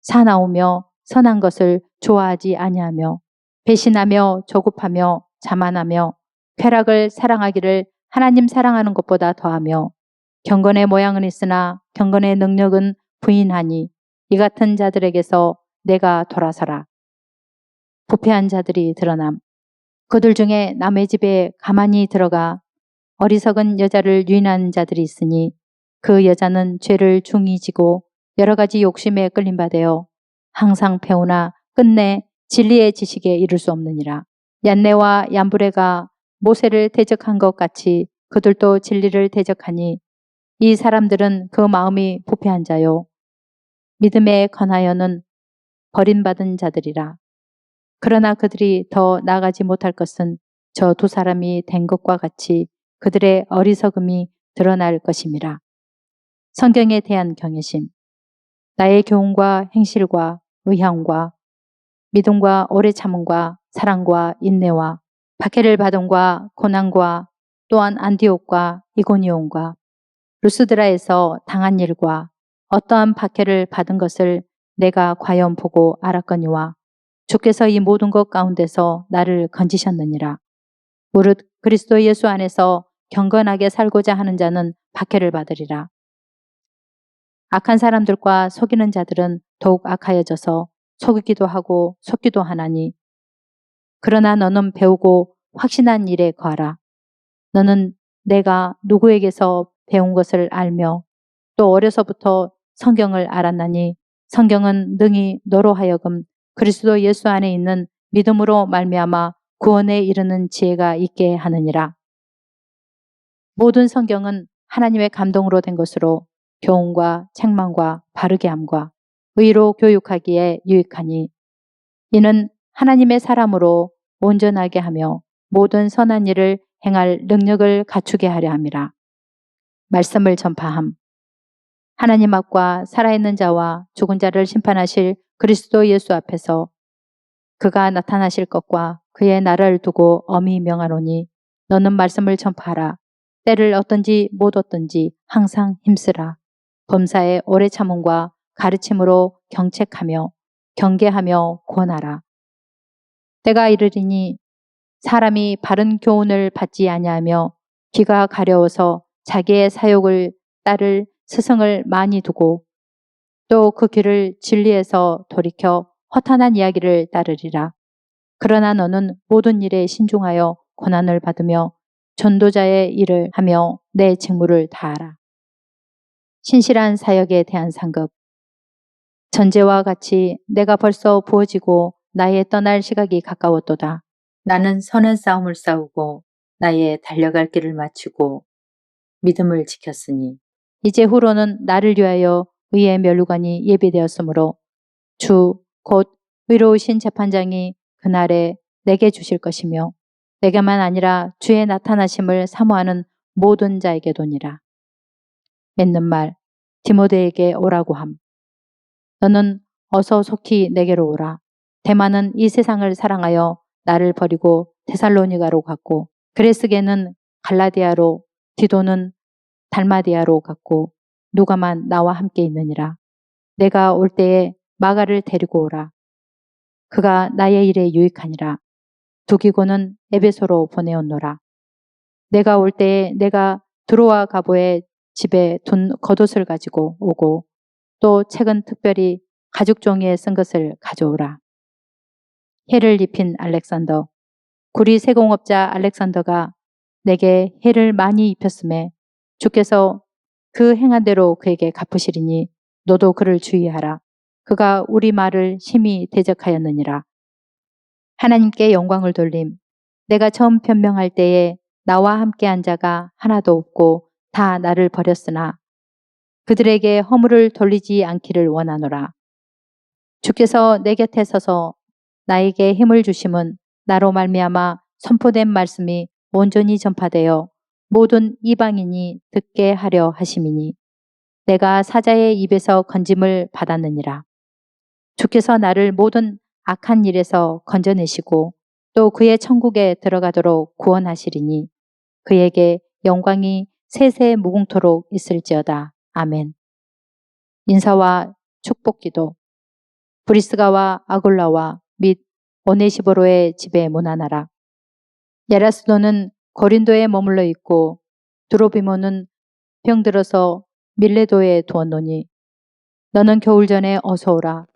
사나우며 선한 것을 좋아하지 아니하며 배신하며 조급하며 자만하며 쾌락을 사랑하기를 하나님 사랑하는 것보다 더하며 경건의 모양은 있으나 경건의 능력은 부인하니 이 같은 자들에게서 내가 돌아서라. 부패한 자들이 드러남. 그들 중에 남의 집에 가만히 들어가 어리석은 여자를 유인하는 자들이 있으니 그 여자는 죄를 중히 지고 여러 가지 욕심에 끌림 받아 항상 배우나 끝내 진리의 지식에 이를 수 없느니라. 얀네와 얀브레가 모세를 대적한 것 같이 그들도 진리를 대적하니 이 사람들은 그 마음이 부패한 자요 믿음에 관하여는 버림받은 자들이라. 그러나 그들이 더 나아가지 못할 것은 저 두 사람이 된 것과 같이 그들의 어리석음이 드러날 것임이라. 성경에 대한 경외심. 나의 교훈과 행실과 의향과 믿음과 오래 참음과 사랑과 인내와 박해를 받음과 고난과 또한 안디옥과 이고니온과 루스드라에서 당한 일과 어떠한 박해를 받은 것을 내가 과연 보고 알았거니와 주께서 이 모든 것 가운데서 나를 건지셨느니라. 무릇 그리스도 예수 안에서 경건하게 살고자 하는 자는 박해를 받으리라. 악한 사람들과 속이는 자들은 더욱 악하여져서 속이기도 하고 속기도 하나니 그러나 너는 배우고 확신한 일에 거하라. 너는 내가 누구에게서 배운 것을 알며 또 어려서부터 성경을 알았나니 성경은 능히 너로 하여금 그리스도 예수 안에 있는 믿음으로 말미암아 구원에 이르는 지혜가 있게 하느니라. 모든 성경은 하나님의 감동으로 된 것으로 교훈과 책망과 바르게 함과 의로 교육하기에 유익하니 이는 하나님의 사람으로 온전하게 하며 모든 선한 일을 행할 능력을 갖추게 하려 함이라. 말씀을 전파함. 하나님 앞과 살아있는 자와 죽은 자를 심판하실 그리스도 예수 앞에서 그가 나타나실 것과 그의 나라를 두고 엄히 명하노니 너는 말씀을 전파하라. 때를 얻든지 못 얻든지 항상 힘쓰라. 범사에 오래 참음과 가르침으로 경책하며 경계하며 권하라. 때가 이르리니 사람이 바른 교훈을 받지 아니하며 귀가 가려워서 자기의 사욕을 따를 스승을 많이 두고 또 그 귀를 진리에서 돌이켜 허탄한 이야기를 따르리라. 그러나 너는 모든 일에 신중하여 고난을 받으며 전도자의 일을 하며 내 직무를 다하라. 신실한 사역에 대한 상급. 전제와 같이 내가 벌써 부어지고 나의 떠날 시각이 가까웠도다. 나는 선한 싸움을 싸우고 나의 달려갈 길을 마치고 믿음을 지켰으니 이제 후로는 나를 위하여 의의 면류관이 예비되었으므로 주 곧 의로우신 재판장이 그날에 내게 주실 것이며 내게만 아니라 주의 나타나심을 사모하는 모든 자에게도니라. 맺는 말 디모데에게 오라고 함. 너는 어서 속히 내게로 오라. 데마는 이 세상을 사랑하여 나를 버리고 데살로니가로 갔고 그레스게는 갈라디아로 디도는 달마디아로 갔고 누가만 나와 함께 있느니라. 내가 올 때에 마가를 데리고 오라. 그가 나의 일에 유익하니라. 두기고는 에베소로 보내었노라. 내가 올 때에 내가 드로아 가보의 집에 둔 겉옷을 가지고 오고 또 책은 특별히 가죽 종이에 쓴 것을 가져오라. 해를 입힌 알렉산더, 구리 세공업자 알렉산더가 내게 해를 많이 입혔음에 주께서 그 행한 대로 그에게 갚으시리니 너도 그를 주의하라. 그가 우리 말을 심히 대적하였느니라. 하나님께 영광을 돌림. 내가 처음 변명할 때에 나와 함께한 자가 하나도 없고 다 나를 버렸으나 그들에게 허물을 돌리지 않기를 원하노라. 주께서 내 곁에 서서 나에게 힘을 주심은 나로 말미암아 선포된 말씀이 온전히 전파되어 모든 이방인이 듣게 하려 하심이니 내가 사자의 입에서 건짐을 받았느니라. 주께서 나를 모든 악한 일에서 건져내시고 또 그의 천국에 들어가도록 구원하시리니 그에게 영광이 세세 무궁토록 있을지어다. 아멘. 인사와 축복기도. 브리스가와 아굴라와 및 오네시보로의 집에 문안하라. 야라스도는 고린도에 머물러 있고 드로비모는 병들어서 밀레도에 두었노니 너는 겨울 전에 어서 오라.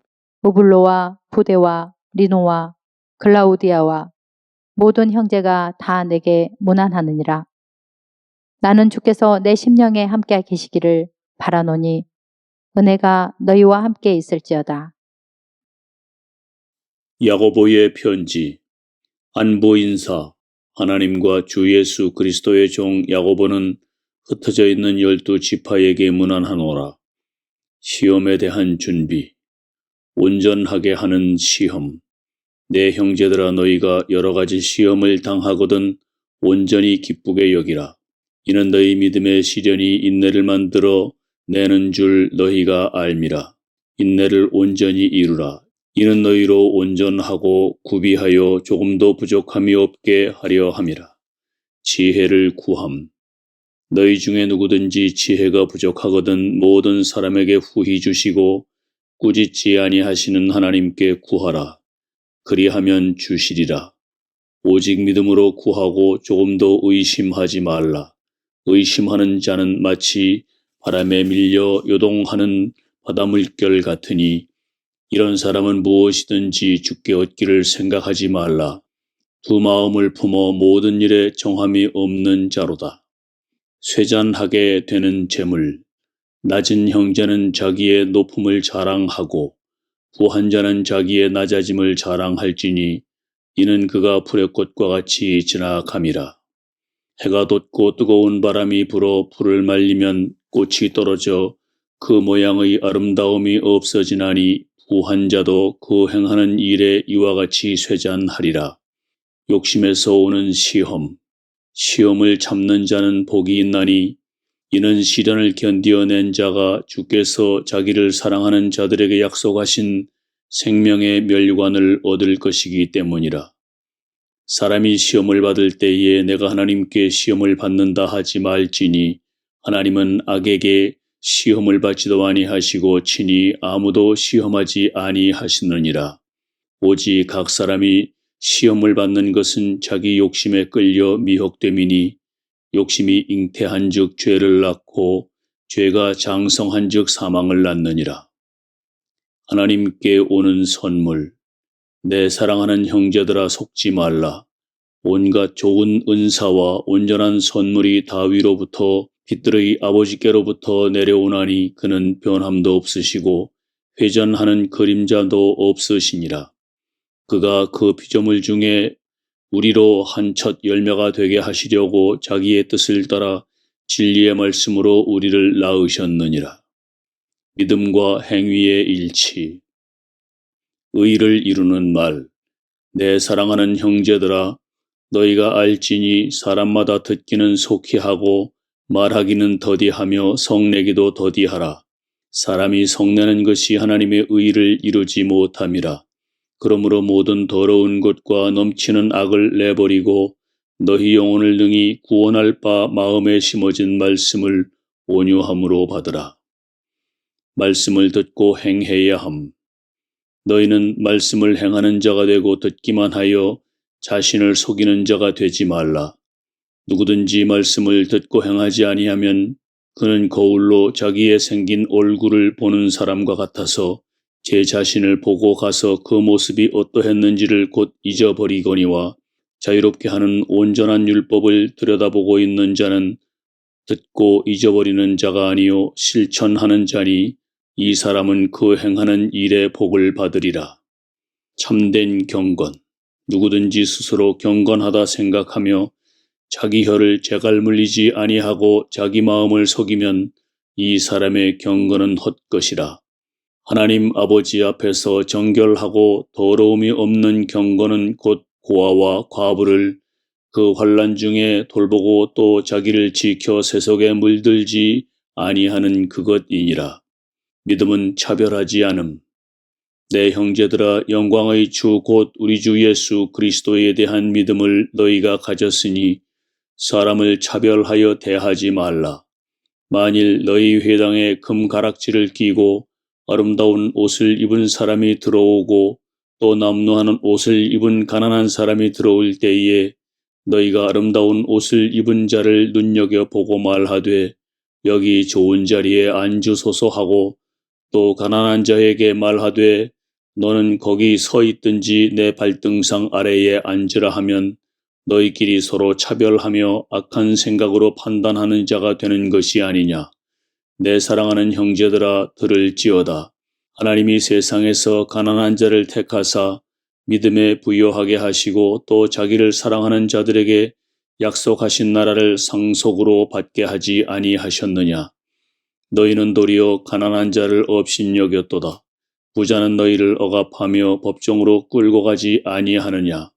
우블로와 부데와 리노와 글라우디아와 모든 형제가 다 내게 문안하느니라. 나는 주께서 내 심령에 함께 계시기를 바라노니 은혜가 너희와 함께 있을지어다.
야고보의 편지. 안부 인사. 하나님과 주 예수 그리스도의 종 야고보는 흩어져 있는 12지파에게 문안하노라. 시험에 대한 준비. 온전하게 하는 시험. 내 형제들아, 너희가 여러 가지 시험을 당하거든 온전히 기쁘게 여기라. 이는 너희 믿음의 시련이 인내를 만들어 내는 줄 너희가 알미라. 인내를 온전히 이루라. 이는 너희로 온전하고 구비하여 조금도 부족함이 없게 하려 함이라. 지혜를 구함. 너희 중에 누구든지 지혜가 부족하거든 모든 사람에게 후히 주시고 꾸짖지 아니하시는 하나님께 구하라. 그리하면 주시리라. 오직 믿음으로 구하고 조금도 의심하지 말라. 의심하는 자는 마치 바람에 밀려 요동하는 바닷물결 같으니 이런 사람은 무엇이든지 주께 얻기를 생각하지 말라. 두 마음을 품어 모든 일에 정함이 없는 자로다. 쇠잔하게 되는 재물. 낮은 형제는 자기의 높음을 자랑하고 부한 자는 자기의 낮아짐을 자랑할지니 이는 그가 풀의 꽃과 같이 지나감이라. 해가 돋고 뜨거운 바람이 불어 풀을 말리면 꽃이 떨어져 그 모양의 아름다움이 없어지나니 부한 자도 그 행하는 일에 이와 같이 쇠잔하리라. 욕심에서 오는 시험. 시험을 참는 자는 복이 있나니 이는 시련을 견디어낸 자가 주께서 자기를 사랑하는 자들에게 약속하신 생명의 면류관을 얻을 것이기 때문이라. 사람이 시험을 받을 때에 내가 하나님께 시험을 받는다 하지 말지니 하나님은 악에게 시험을 받지도 아니하시고 친히 아무도 시험하지 아니하시느니라. 오직 각 사람이 시험을 받는 것은 자기 욕심에 끌려 미혹됨이니 욕심이 잉태한즉 죄를 낳고 죄가 장성한즉 사망을 낳느니라. 하나님께 오는 선물. 내 사랑하는 형제들아, 속지 말라. 온갖 좋은 은사와 온전한 선물이 다위로부터 빛들의 아버지께로부터 내려오나니 그는 변함도 없으시고 회전하는 그림자도 없으시니라. 그가 그 피조물 중에 우리로 한 첫 열매가 되게 하시려고 자기의 뜻을 따라 진리의 말씀으로 우리를 낳으셨느니라. 믿음과 행위의 일치. 의를 이루는 말. 내 사랑하는 형제들아, 너희가 알지니 사람마다 듣기는 속히 하고 말하기는 더디하며 성내기도 더디하라. 사람이 성내는 것이 하나님의 의를 이루지 못함이라. 그러므로 모든 더러운 것과 넘치는 악을 내버리고 너희 영혼을 능히 구원할 바 마음에 심어진 말씀을 온유함으로 받으라. 말씀을 듣고 행해야 함. 너희는 말씀을 행하는 자가 되고 듣기만 하여 자신을 속이는 자가 되지 말라. 누구든지 말씀을 듣고 행하지 아니하면 그는 거울로 자기의 생긴 얼굴을 보는 사람과 같아서 제 자신을 보고 가서 그 모습이 어떠했는지를 곧 잊어버리거니와 자유롭게 하는 온전한 율법을 들여다보고 있는 자는 듣고 잊어버리는 자가 아니요 실천하는 자니 이 사람은 그 행하는 일의 복을 받으리라. 참된 경건. 누구든지 스스로 경건하다 생각하며 자기 혀를 재갈 물리지 아니하고 자기 마음을 속이면 이 사람의 경건은 헛것이라. 하나님 아버지 앞에서 정결하고 더러움이 없는 경건은 곧 고아와 과부를 그 환난 중에 돌보고 또 자기를 지켜 세속에 물들지 아니하는 그것이니라. 믿음은 차별하지 않음. 내 형제들아, 영광의 주 곧 우리 주 예수 그리스도에 대한 믿음을 너희가 가졌으니 사람을 차별하여 대하지 말라. 만일 너희 회당에 금가락지를 끼고 아름다운 옷을 입은 사람이 들어오고 또 남루하는 옷을 입은 가난한 사람이 들어올 때에 너희가 아름다운 옷을 입은 자를 눈여겨보고 말하되 여기 좋은 자리에 앉으소서 하고 또 가난한 자에게 말하되 너는 거기 서 있든지 내 발등상 아래에 앉으라 하면 너희끼리 서로 차별하며 악한 생각으로 판단하는 자가 되는 것이 아니냐. 내 사랑하는 형제들아, 들을지어다. 하나님이 세상에서 가난한 자를 택하사 믿음에 부요하게 하시고 또 자기를 사랑하는 자들에게 약속하신 나라를 상속으로 받게 하지 아니하셨느냐. 너희는 도리어 가난한 자를 업신여겼도다. 부자는 너희를 억압하며 법정으로 끌고 가지 아니하느냐.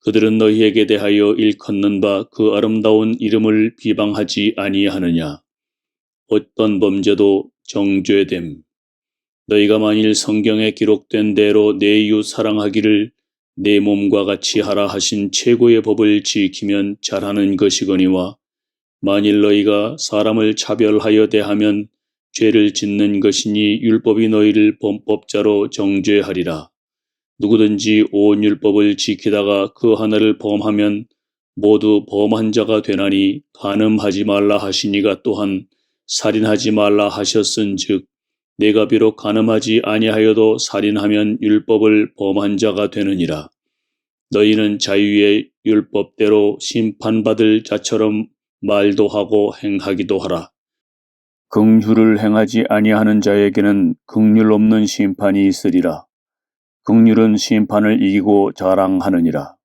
그들은 너희에게 대하여 일컫는 바 그 아름다운 이름을 비방하지 아니하느냐. 어떤 범죄도 정죄됨. 너희가 만일 성경에 기록된 대로 내 이웃 사랑하기를 내 몸과 같이 하라 하신 최고의 법을 지키면 잘하는 것이거니와 만일 너희가 사람을 차별하여 대하면 죄를 짓는 것이니 율법이 너희를 범법자로 정죄하리라. 누구든지 온 율법을 지키다가 그 하나를 범하면 모두 범한 자가 되나니 간음하지 말라 하시니가 또한 살인하지 말라 하셨은즉 내가 비록 간음하지 아니하여도 살인하면 율법을 범한 자가 되느니라. 너희는 자유의 율법대로 심판받을 자처럼 말도 하고 행하기도 하라. 긍휼을 행하지 아니하는 자에게는 긍휼 없는 심판이 있으리라. 긍휼은 심판을 이기고 자랑하느니라.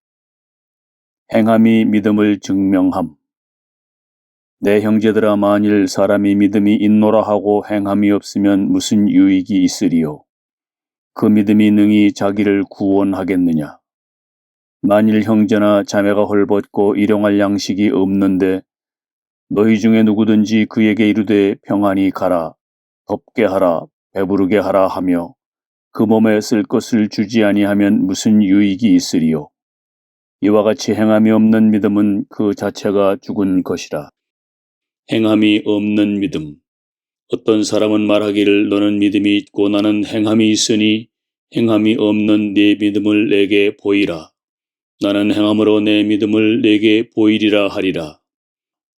행함이 믿음을 증명함. 내 형제들아, 만일 사람이 믿음이 있노라 하고 행함이 없으면 무슨 유익이 있으리요. 그 믿음이 능히 자기를 구원하겠느냐. 만일 형제나 자매가 헐벗고 일용할 양식이 없는데 너희 중에 누구든지 그에게 이르되 평안히 가라, 덥게 하라, 배부르게 하라 하며 그 몸에 쓸 것을 주지 아니하면 무슨 유익이 있으리요. 이와 같이 행함이 없는 믿음은 그 자체가 죽은 것이라. 행함이 없는 믿음. 어떤 사람은 말하기를 너는 믿음이 있고 나는 행함이 있으니 행함이 없는 네 믿음을 내게 보이라. 나는 행함으로 내 믿음을 내게 보이리라 하리라.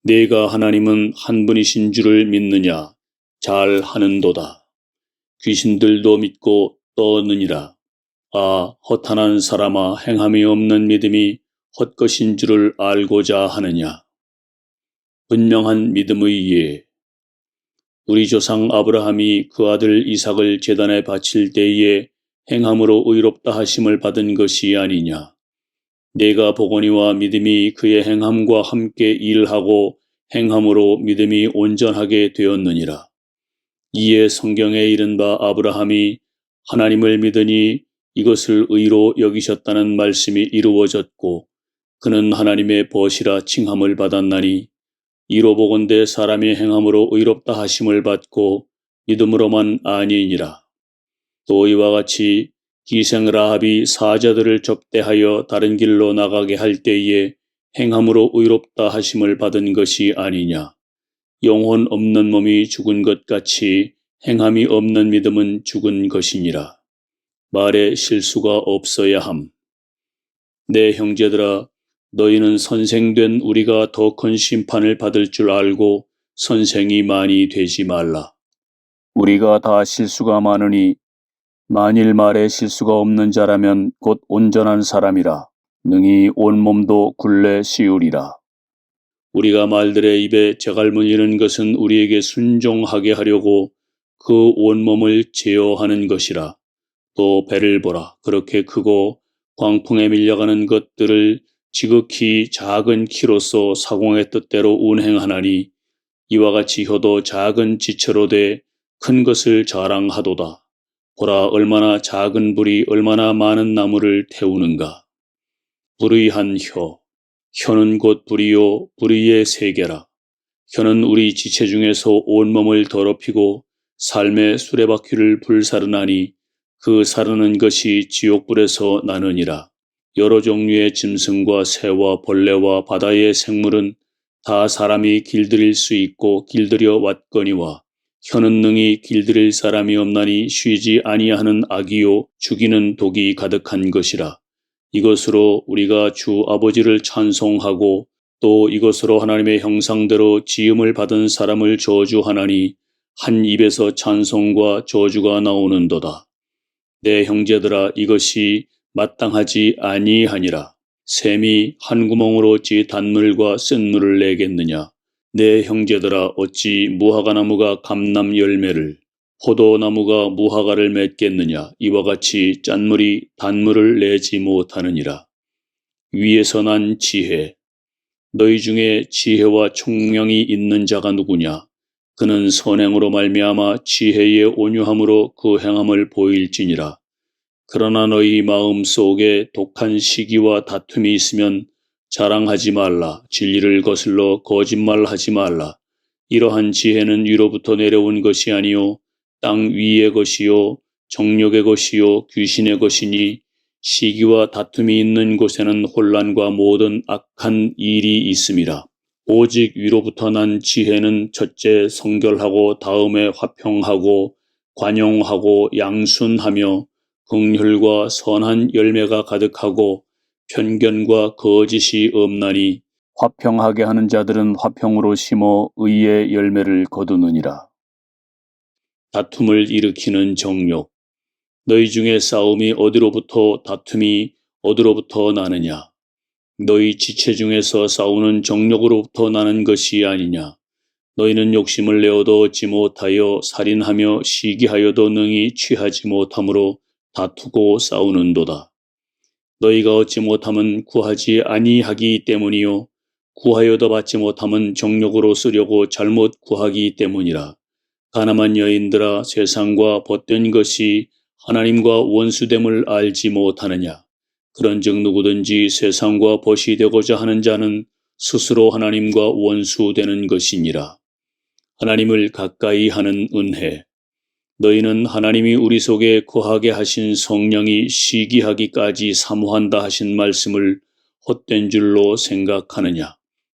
내가 하나님은 한 분이신 줄을 믿느냐? 잘 하는도다. 귀신들도 믿고 떠느니라. 아, 허탄한 사람아, 행함이 없는 믿음이 헛것인 줄을 알고자 하느냐? 분명한 믿음의 예. 우리 조상 아브라함이 그 아들 이삭을 제단에 바칠 때에 행함으로 의롭다 하심을 받은 것이 아니냐. 내가 보거니와 믿음이 그의 행함과 함께 일하고 행함으로 믿음이 온전하게 되었느니라. 이에 성경에 이른 바 아브라함이 하나님을 믿으니 이것을 의로 여기셨다는 말씀이 이루어졌고 그는 하나님의 벗이라 칭함을 받았나니 이로 보건대 사람이 행함으로 의롭다 하심을 받고 믿음으로만 아니니라. 또 이와 같이 기생 라합이 사자들을 접대하여 다른 길로 나가게 할 때에 행함으로 의롭다 하심을 받은 것이 아니냐. 영혼 없는 몸이 죽은 것 같이 행함이 없는 믿음은 죽은 것이니라. 말에 실수가 없어야 함. 내 형제들아, 너희는 선생된 우리가 더 큰 심판을 받을 줄 알고 선생이 많이 되지 말라. 우리가 다 실수가 많으니 만일 말에 실수가 없는 자라면 곧 온전한 사람이라 능히 온몸도 굴레 씌우리라. 우리가 말들의 입에 재갈 물리는 것은 우리에게 순종하게 하려고 그 온몸을 제어하는 것이라. 또 배를 보라. 그렇게 크고 광풍에 밀려가는 것들을 지극히 작은 키로서 사공의 뜻대로 운행하나니 이와 같이 혀도 작은 지체로 돼 큰 것을 자랑하도다. 보라, 얼마나 작은 불이 얼마나 많은 나무를 태우는가. 불의 한 혀, 혀는 곧 불이요 불의의 세계라. 혀는 우리 지체 중에서 온몸을 더럽히고 삶의 수레바퀴를 불사르나니 그 사르는 것이 지옥불에서 나느니라. 여러 종류의 짐승과 새와 벌레와 바다의 생물은 다 사람이 길들일 수 있고 길들여 왔거니와 혀는 능히 길들일 사람이 없나니 쉬지 아니하는 악이요 죽이는 독이 가득한 것이라. 이것으로 우리가 주 아버지를 찬송하고 또 이것으로 하나님의 형상대로 지음을 받은 사람을 저주하나니 한 입에서 찬송과 저주가 나오는도다. 내 형제들아, 이것이 마땅하지 아니하니라. 샘이 한 구멍으로 어찌 단물과 쓴물을 내겠느냐. 내 형제들아, 어찌 무화과나무가 감람 열매를 포도나무가 무화과를 맺겠느냐. 이와 같이 짠물이 단물을 내지 못하느니라. 위에서 난 지혜. 너희 중에 지혜와 총명이 있는 자가 누구냐. 그는 선행으로 말미암아 지혜의 온유함으로 그 행함을 보일지니라. 그러나 너희 마음 속에 독한 시기와 다툼이 있으면 자랑하지 말라. 진리를 거슬러 거짓말하지 말라. 이러한 지혜는 위로부터 내려온 것이 아니요 땅 위의 것이요 정욕의 것이요 귀신의 것이니 시기와 다툼이 있는 곳에는 혼란과 모든 악한 일이 있음이라. 오직 위로부터 난 지혜는 첫째 성결하고 다음에 화평하고 관용하고 양순하며 긍휼과 선한 열매가 가득하고 편견과 거짓이 없나니 화평하게 하는 자들은 화평으로 심어 의의 열매를 거두느니라. 다툼을 일으키는 정욕. 너희 중에 싸움이 어디로부터 다툼이 어디로부터 나느냐. 너희 지체 중에서 싸우는 정욕으로부터 나는 것이 아니냐. 너희는 욕심을 내어도 얻지 못하여 살인하며 시기하여도 능히 취하지 못하므로 다투고 싸우는도다. 너희가 얻지 못함은 구하지 아니하기 때문이요 구하여도 받지 못함은 정욕으로 쓰려고 잘못 구하기 때문이라. 가늠한 여인들아, 세상과 벗된 것이 하나님과 원수됨을 알지 못하느냐. 그런즉 누구든지 세상과 벗이 되고자 하는 자는 스스로 하나님과 원수되는 것이니라. 하나님을 가까이 하는 은혜. 너희는 하나님이 우리 속에 거하게 하신 성령이 시기하기까지 사모한다 하신 말씀을 헛된 줄로 생각하느냐.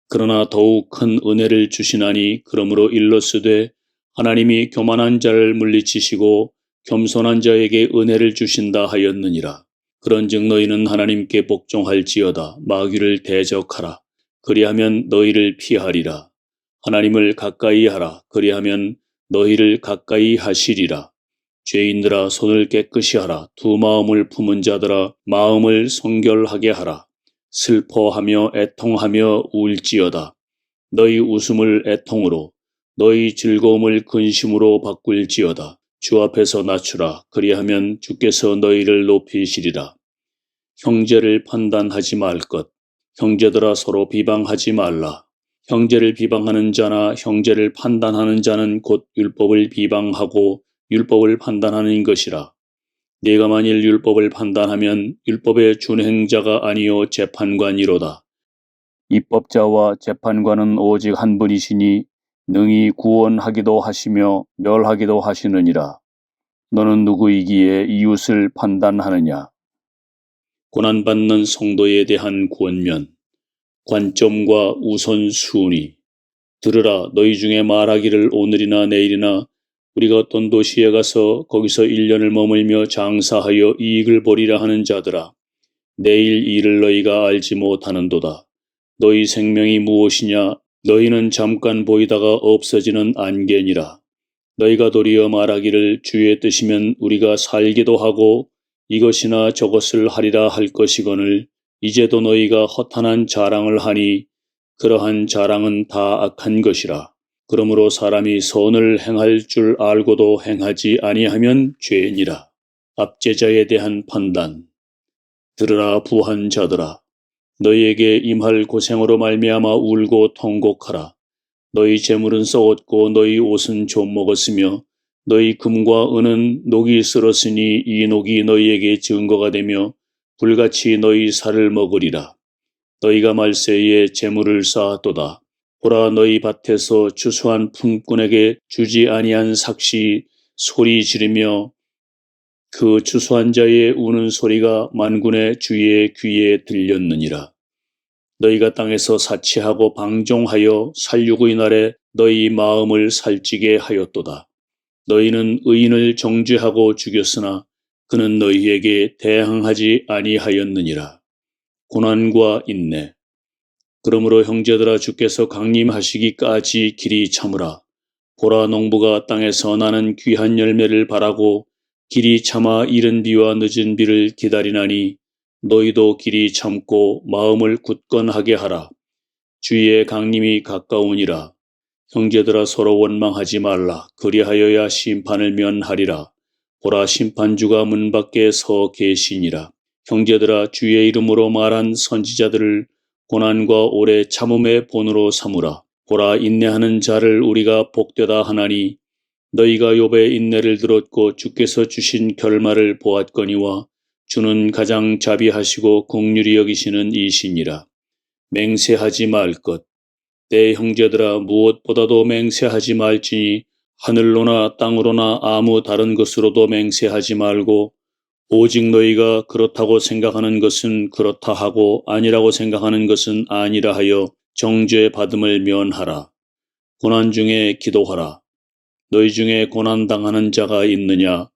그러나 더욱 큰 은혜를 주시나니 그러므로 일러스되 하나님이 교만한 자를 물리치시고 겸손한 자에게 은혜를 주신다 하였느니라. 그런즉 너희는 하나님께 복종할지어다. 마귀를 대적하라. 그리하면 너희를 피하리라. 하나님을 가까이 하라. 그리하면 너희를 가까이 하시리라. 죄인들아, 손을 깨끗이 하라. 두 마음을 품은 자들아, 마음을 성결하게 하라. 슬퍼하며 애통하며 울지어다. 너희 웃음을 애통으로, 너희 즐거움을 근심으로 바꿀지어다. 주 앞에서 낮추라. 그리하면 주께서 너희를 높이시리라. 형제를 판단하지 말 것. 형제들아 서로 비방하지 말라. 형제를 비방하는 자나 형제를 판단하는 자는 곧 율법을 비방하고 율법을 판단하는 것이라. 네가 만일 율법을 판단하면 율법의 준행자가 아니요 재판관이로다. 입법자와 재판관은 오직 한 분이시니 능히 구원하기도 하시며 멸하기도 하시느니라. 너는 누구이기에 이웃을 판단하느냐? 고난받는 성도에 대한 권면, 관점과 우선순위. 들으라, 너희 중에 말하기를 오늘이나 내일이나 우리가 어떤 도시에 가서 거기서 1년을 머물며 장사하여 이익을 보리라 하는 자들아. 내일 일을 너희가 알지 못하는도다. 너희 생명이 무엇이냐? 너희는 잠깐 보이다가 없어지는 안개니라. 너희가 도리어 말하기를 주의 뜻이면 우리가 살기도 하고 이것이나 저것을 하리라 할 것이거늘 이제도 너희가 허탄한 자랑을 하니 그러한 자랑은 다 악한 것이라. 그러므로 사람이 선을 행할 줄 알고도 행하지 아니하면 죄니라. 압제자에 대한 판단. 들으라 부한 자들아. 너희에게 임할 고생으로 말미암아 울고 통곡하라. 너희 재물은 썩었고 너희 옷은 좀 먹었으며 너희 금과 은은 녹이 쓸었으니 이 녹이 너희에게 증거가 되며 불같이 너희 살을 먹으리라. 너희가 말세에 재물을 쌓았도다. 보라 너희 밭에서 추수한 품꾼에게 주지 아니한 삭시 소리 지르며 그 추수한 자의 우는 소리가 만군의 주의 귀에 들렸느니라. 너희가 땅에서 사치하고 방종하여 살육의 날에 너희 마음을 살찌게 하였도다. 너희는 의인을 정죄하고 죽였으나 그는 너희에게 대항하지 아니하였느니라. 고난과 인내. 그러므로 형제들아 주께서 강림하시기까지 길이 참으라. 보라 농부가 땅에서 나는 귀한 열매를 바라고 길이 참아 이른 비와 늦은 비를 기다리나니 너희도 길이 참고 마음을 굳건하게 하라. 주의 강림이 가까우니라. 형제들아 서로 원망하지 말라. 그리하여야 심판을 면하리라. 보라 심판주가 문 밖에 서 계시니라. 형제들아 주의 이름으로 말한 선지자들을 고난과 오래 참음의 본으로 삼으라. 보라 인내하는 자를 우리가 복되다 하나니 너희가 욥의 인내를 들었고 주께서 주신 결말을 보았거니와 주는 가장 자비하시고 긍휼히 여기시는 이시니라. 맹세하지 말 것. 내 형제들아 무엇보다도 맹세하지 말지니 하늘로나 땅으로나 아무 다른 것으로도 맹세하지 말고 오직 너희가 그렇다고 생각하는 것은 그렇다 하고 아니라고 생각하는 것은 아니라 하여 정죄 받음을 면하라. 고난 중에 기도하라. 너희 중에 고난당하는 자가 있느냐?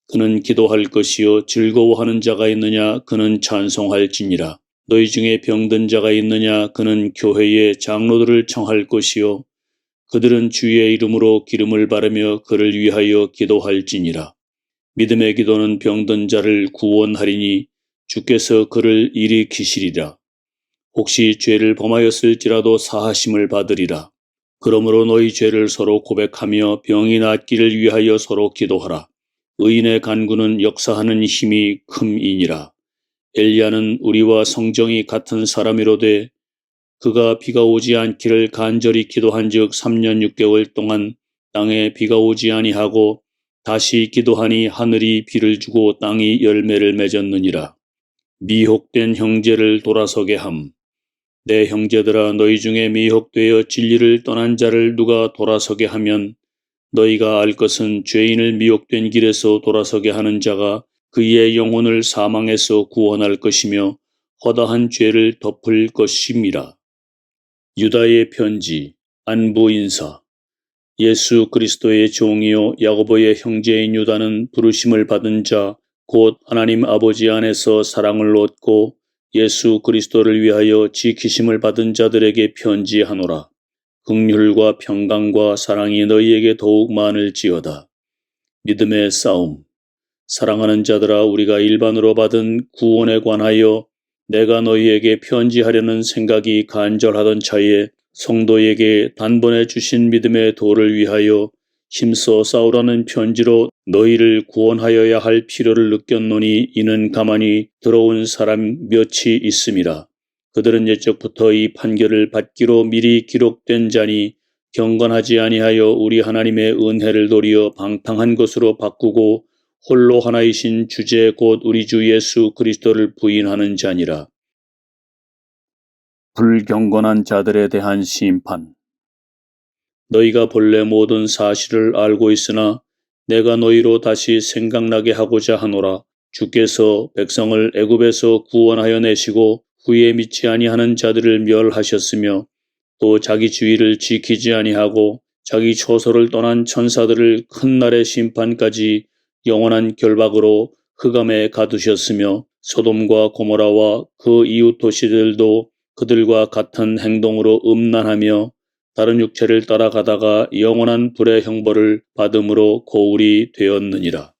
그는 기도할 것이요 즐거워하는 자가 있느냐? 그는 찬송할지니라. 너희 중에 병든 자가 있느냐? 그는 교회의 장로들을 청할 것이요 그들은 주의 이름으로 기름을 바르며 그를 위하여 기도할지니라. 믿음의 기도는 병든 자를 구원하리니 주께서 그를 일으키시리라. 혹시 죄를 범하였을지라도 사하심을 받으리라. 그러므로 너희 죄를 서로 고백하며 병이 낫기를 위하여 서로 기도하라. 의인의 간구는 역사하는 힘이 큼이니라. 엘리야는 우리와 성정이 같은 사람이로되 그가 비가 오지 않기를 간절히 기도한즉 3년 6개월 동안 땅에 비가 오지 아니하고 다시 기도하니 하늘이 비를 주고 땅이 열매를 맺었느니라. 미혹된 형제를 돌아서게 함. 내 형제들아 너희 중에 미혹되어 진리를 떠난 자를 누가 돌아서게 하면 너희가 알 것은 죄인을 미혹된 길에서 돌아서게 하는 자가 그의 영혼을 사망에서 구원할 것이며 허다한 죄를 덮을 것임이라. 유다의 편지, 안부 인사. 예수 그리스도의 종이요 야고보의 형제인 유다는 부르심을 받은 자 곧 하나님 아버지 안에서 사랑을 얻고 예수 그리스도를 위하여 지키심을 받은 자들에게 편지하노라. 긍휼과 평강과 사랑이 너희에게 더욱 많을지어다. 믿음의 싸움. 사랑하는 자들아 우리가 일반으로 받은 구원에 관하여 내가 너희에게 편지하려는 생각이 간절하던 차에 성도에게 단번에 주신 믿음의 도를 위하여 힘써 싸우라는 편지로 너희를 구원하여야 할 필요를 느꼈노니 이는 가만히 들어온 사람 몇이 있음이라. 그들은 옛적부터 이 판결을 받기로 미리 기록된 자니 경건하지 아니하여 우리 하나님의 은혜를 도리어 방탕한 것으로 바꾸고 홀로 하나이신 주제 곧 우리 주 예수 그리스도를 부인하는 자니라. 불경건한 자들에 대한 심판. 너희가 본래 모든 사실을 알고 있으나 내가 너희로 다시 생각나게 하고자 하노라. 주께서 백성을 애굽에서 구원하여 내시고 후에 믿지 아니하는 자들을 멸하셨으며 또 자기 주의를 지키지 아니하고 자기 처소를 떠난 천사들을 큰 날의 심판까지 영원한 결박으로 흑암에 가두셨으며 소돔과 고모라와 그 이웃 도시들도 그들과 같은 행동으로 음란하며 다른 육체를 따라가다가 영원한 불의 형벌을 받음으로 고울이 되었느니라.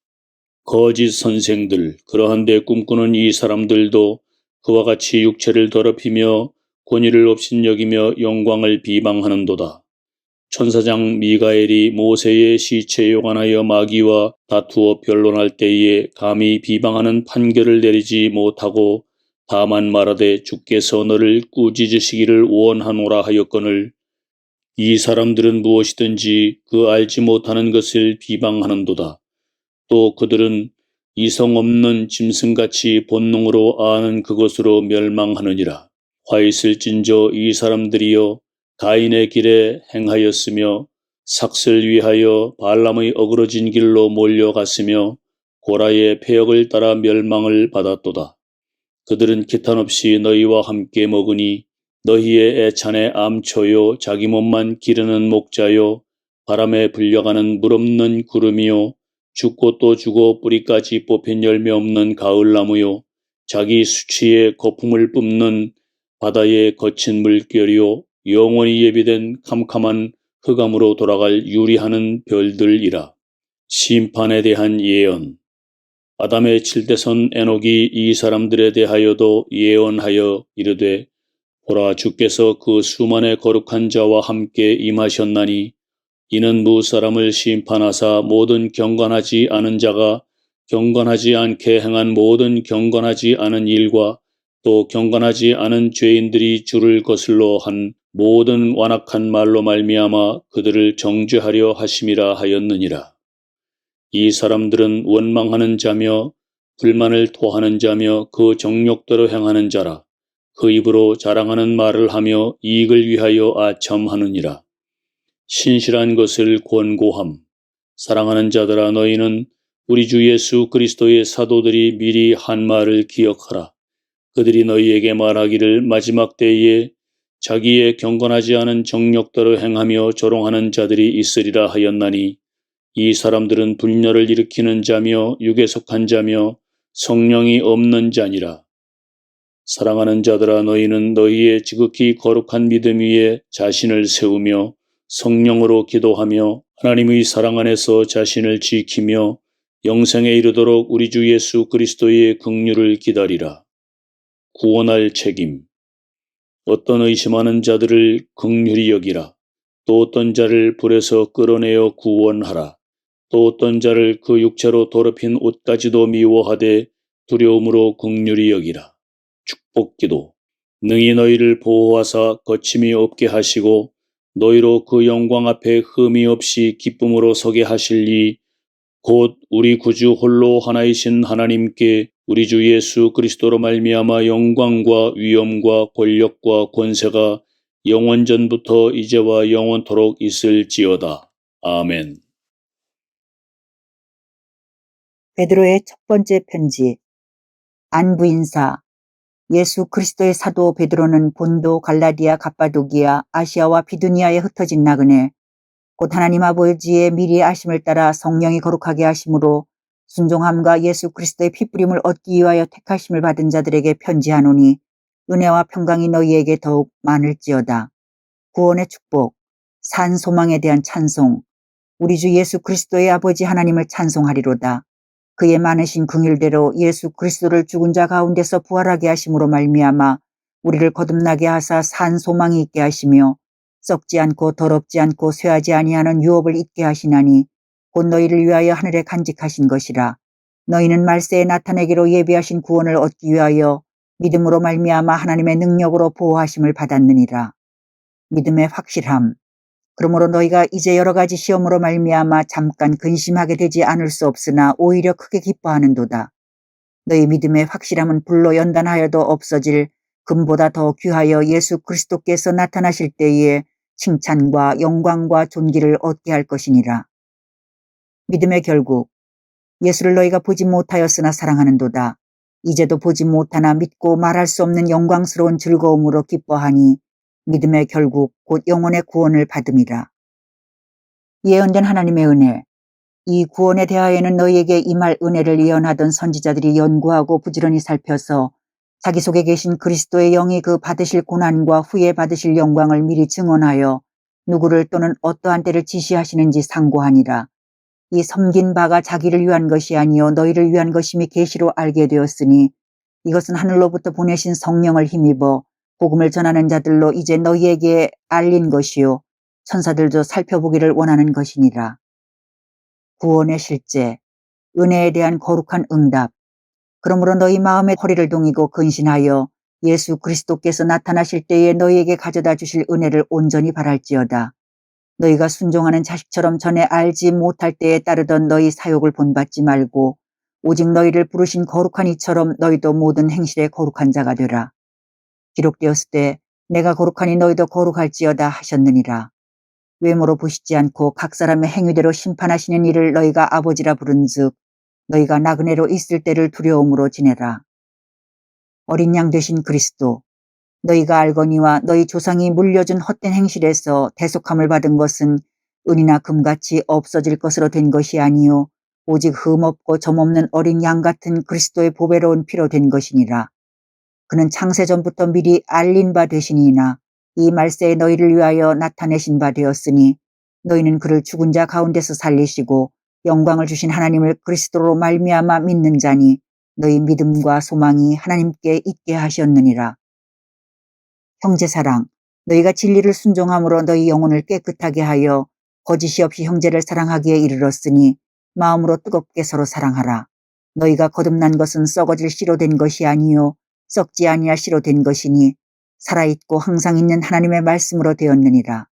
거짓 선생들, 그러한데 꿈꾸는 이 사람들도 그와 같이 육체를 더럽히며 권위를 업신여기며 영광을 비방하는도다. 천사장 미가엘이 모세의 시체에 관하여 마귀와 다투어 변론할 때에 감히 비방하는 판결을 내리지 못하고 다만 말하되 주께서 너를 꾸짖으시기를 원하노라 하였거늘 이 사람들은 무엇이든지 그 알지 못하는 것을 비방하는도다. 또 그들은 이성 없는 짐승같이 본능으로 아는 그것으로 멸망하느니라. 화 있을진저 이 사람들이여 가인의 길에 행하였으며 삭슬 위하여 발람의 어그러진 길로 몰려갔으며 고라의 폐역을 따라 멸망을 받았도다. 그들은 기탄 없이 너희와 함께 먹으니 너희의 애찬에 암초요 자기 몸만 기르는 목자요 바람에 불려가는 물 없는 구름이요 죽고 또 죽어 뿌리까지 뽑힌 열매 없는 가을나무요 자기 수치에 거품을 뿜는 바다의 거친 물결이요 영원히 예비된 캄캄한 흑암으로 돌아갈 유리하는 별들이라. 심판에 대한 예언. 아담의 7대손 에녹이 이 사람들에 대하여도 예언하여 이르되 보라 주께서 그 수만의 거룩한 자와 함께 임하셨나니 이는 무사람을 심판하사 모든 경건하지 않은 자가 경건하지 않게 행한 모든 경건하지 않은 일과 또 경건하지 않은 죄인들이 주를 거슬러 한 모든 완악한 말로 말미암아 그들을 정죄하려 하심이라 하였느니라. 이 사람들은 원망하는 자며 불만을 토하는 자며 그 정욕대로 행하는 자라. 그 입으로 자랑하는 말을 하며 이익을 위하여 아첨하느니라. 신실한 것을 권고함. 사랑하는 자들아 너희는 우리 주 예수 그리스도의 사도들이 미리 한 말을 기억하라. 그들이 너희에게 말하기를 마지막 때에 자기의 경건하지 않은 정욕대로 행하며 조롱하는 자들이 있으리라 하였나니 이 사람들은 분열을 일으키는 자며 육에 속한 자며 성령이 없는 자니라. 사랑하는 자들아 너희는 너희의 지극히 거룩한 믿음 위에 자신을 세우며 성령으로 기도하며 하나님의 사랑 안에서 자신을 지키며 영생에 이르도록 우리 주 예수 그리스도의 긍휼을 기다리라. 구원할 책임. 어떤 의심하는 자들을 긍휼히 여기라. 또 어떤 자를 불에서 끌어내어 구원하라. 또 어떤 자를 그 육체로 더럽힌 옷까지도 미워하되 두려움으로 긍휼히 여기라. 축복기도. 능히 너희를 보호하사 거침이 없게 하시고 너희로 그 영광 앞에 흠이 없이 기쁨으로 서게 하실리 곧 우리 구주 홀로 하나이신 하나님께 우리 주 예수 그리스도로 말미암아 영광과 위엄과 권력과 권세가 영원전부터 이제와 영원토록 있을지어다. 아멘.
베드로의 첫 번째 편지. 안부인사. 예수 그리스도의 사도 베드로는 본도, 갈라디아, 갑바도기아, 아시아와 비두니아에 흩어진 나그네 곧 하나님 아버지의 미리 아심을 따라 성령이 거룩하게 하심으로 순종함과 예수 그리스도의 피뿌림을 얻기 위하여 택하심을 받은 자들에게 편지하노니 은혜와 평강이 너희에게 더욱 많을지어다. 구원의 축복, 산 소망에 대한 찬송. 우리 주 예수 그리스도의 아버지 하나님을 찬송하리로다. 그의 많으신 긍휼대로 예수 그리스도를 죽은 자 가운데서 부활하게 하심으로 말미암아 우리를 거듭나게 하사 산 소망이 있게 하시며 썩지 않고 더럽지 않고 쇠하지 아니하는 유업을 잊게 하시나니 곧 너희를 위하여 하늘에 간직하신 것이라. 너희는 말세에 나타내기로 예비하신 구원을 얻기 위하여 믿음으로 말미암아 하나님의 능력으로 보호하심을 받았느니라. 믿음의 확실함. 그러므로 너희가 이제 여러 가지 시험으로 말미암아 잠깐 근심하게 되지 않을 수 없으나 오히려 크게 기뻐하는도다. 너희 믿음의 확실함은 불로 연단하여도 없어질 금보다 더 귀하여 예수 그리스도께서 나타나실 때에 칭찬과 영광과 존귀를 얻게 할 것이니라. 믿음의 결국. 예수를 너희가 보지 못하였으나 사랑하는도다. 이제도 보지 못하나 믿고 말할 수 없는 영광스러운 즐거움으로 기뻐하니 믿음의 결국 곧 영혼의 구원을 받음이라. 예언된 하나님의 은혜. 이 구원에 대하여는 너희에게 임할 은혜를 예언하던 선지자들이 연구하고 부지런히 살펴서 자기 속에 계신 그리스도의 영이 그 받으실 고난과 후에 받으실 영광을 미리 증언하여 누구를 또는 어떠한 때를 지시하시는지 상고하니라. 이 섬긴 바가 자기를 위한 것이 아니요 너희를 위한 것임이 계시로 알게 되었으니 이것은 하늘로부터 보내신 성령을 힘입어 복음을 전하는 자들로 이제 너희에게 알린 것이요 천사들도 살펴보기를 원하는 것이니라. 구원의 실제, 은혜에 대한 거룩한 응답. 그러므로 너희 마음에 허리를 동이고 근신하여 예수 그리스도께서 나타나실 때에 너희에게 가져다 주실 은혜를 온전히 바랄지어다. 너희가 순종하는 자식처럼 전에 알지 못할 때에 따르던 너희 사욕을 본받지 말고 오직 너희를 부르신 거룩한 이처럼 너희도 모든 행실에 거룩한 자가 되라. 기록되었을 때 내가 거룩하니 너희도 거룩할지어다 하셨느니라. 외모로 보시지 않고 각 사람의 행위대로 심판하시는 이를 너희가 아버지라 부른즉 너희가 나그네로 있을 때를 두려움으로 지내라. 어린 양 되신 그리스도. 너희가 알거니와 너희 조상이 물려준 헛된 행실에서 대속함을 받은 것은 은이나 금같이 없어질 것으로 된 것이 아니요 오직 흠없고 점없는 어린 양 같은 그리스도의 보배로운 피로 된 것이니라. 그는 창세전부터 미리 알린 바 되시니이나 이 말세에 너희를 위하여 나타내신 바 되었으니 너희는 그를 죽은 자 가운데서 살리시고 영광을 주신 하나님을 그리스도로 말미암아 믿는 자니 너희 믿음과 소망이 하나님께 있게 하셨느니라. 형제사랑, 너희가 진리를 순종함으로 너희 영혼을 깨끗하게 하여 거짓이 없이 형제를 사랑하기에 이르렀으니 마음으로 뜨겁게 서로 사랑하라. 너희가 거듭난 것은 썩어질 씨로 된 것이 아니요 썩지 아니할 씨로 된 것이니 살아있고 항상 있는 하나님의 말씀으로 되었느니라.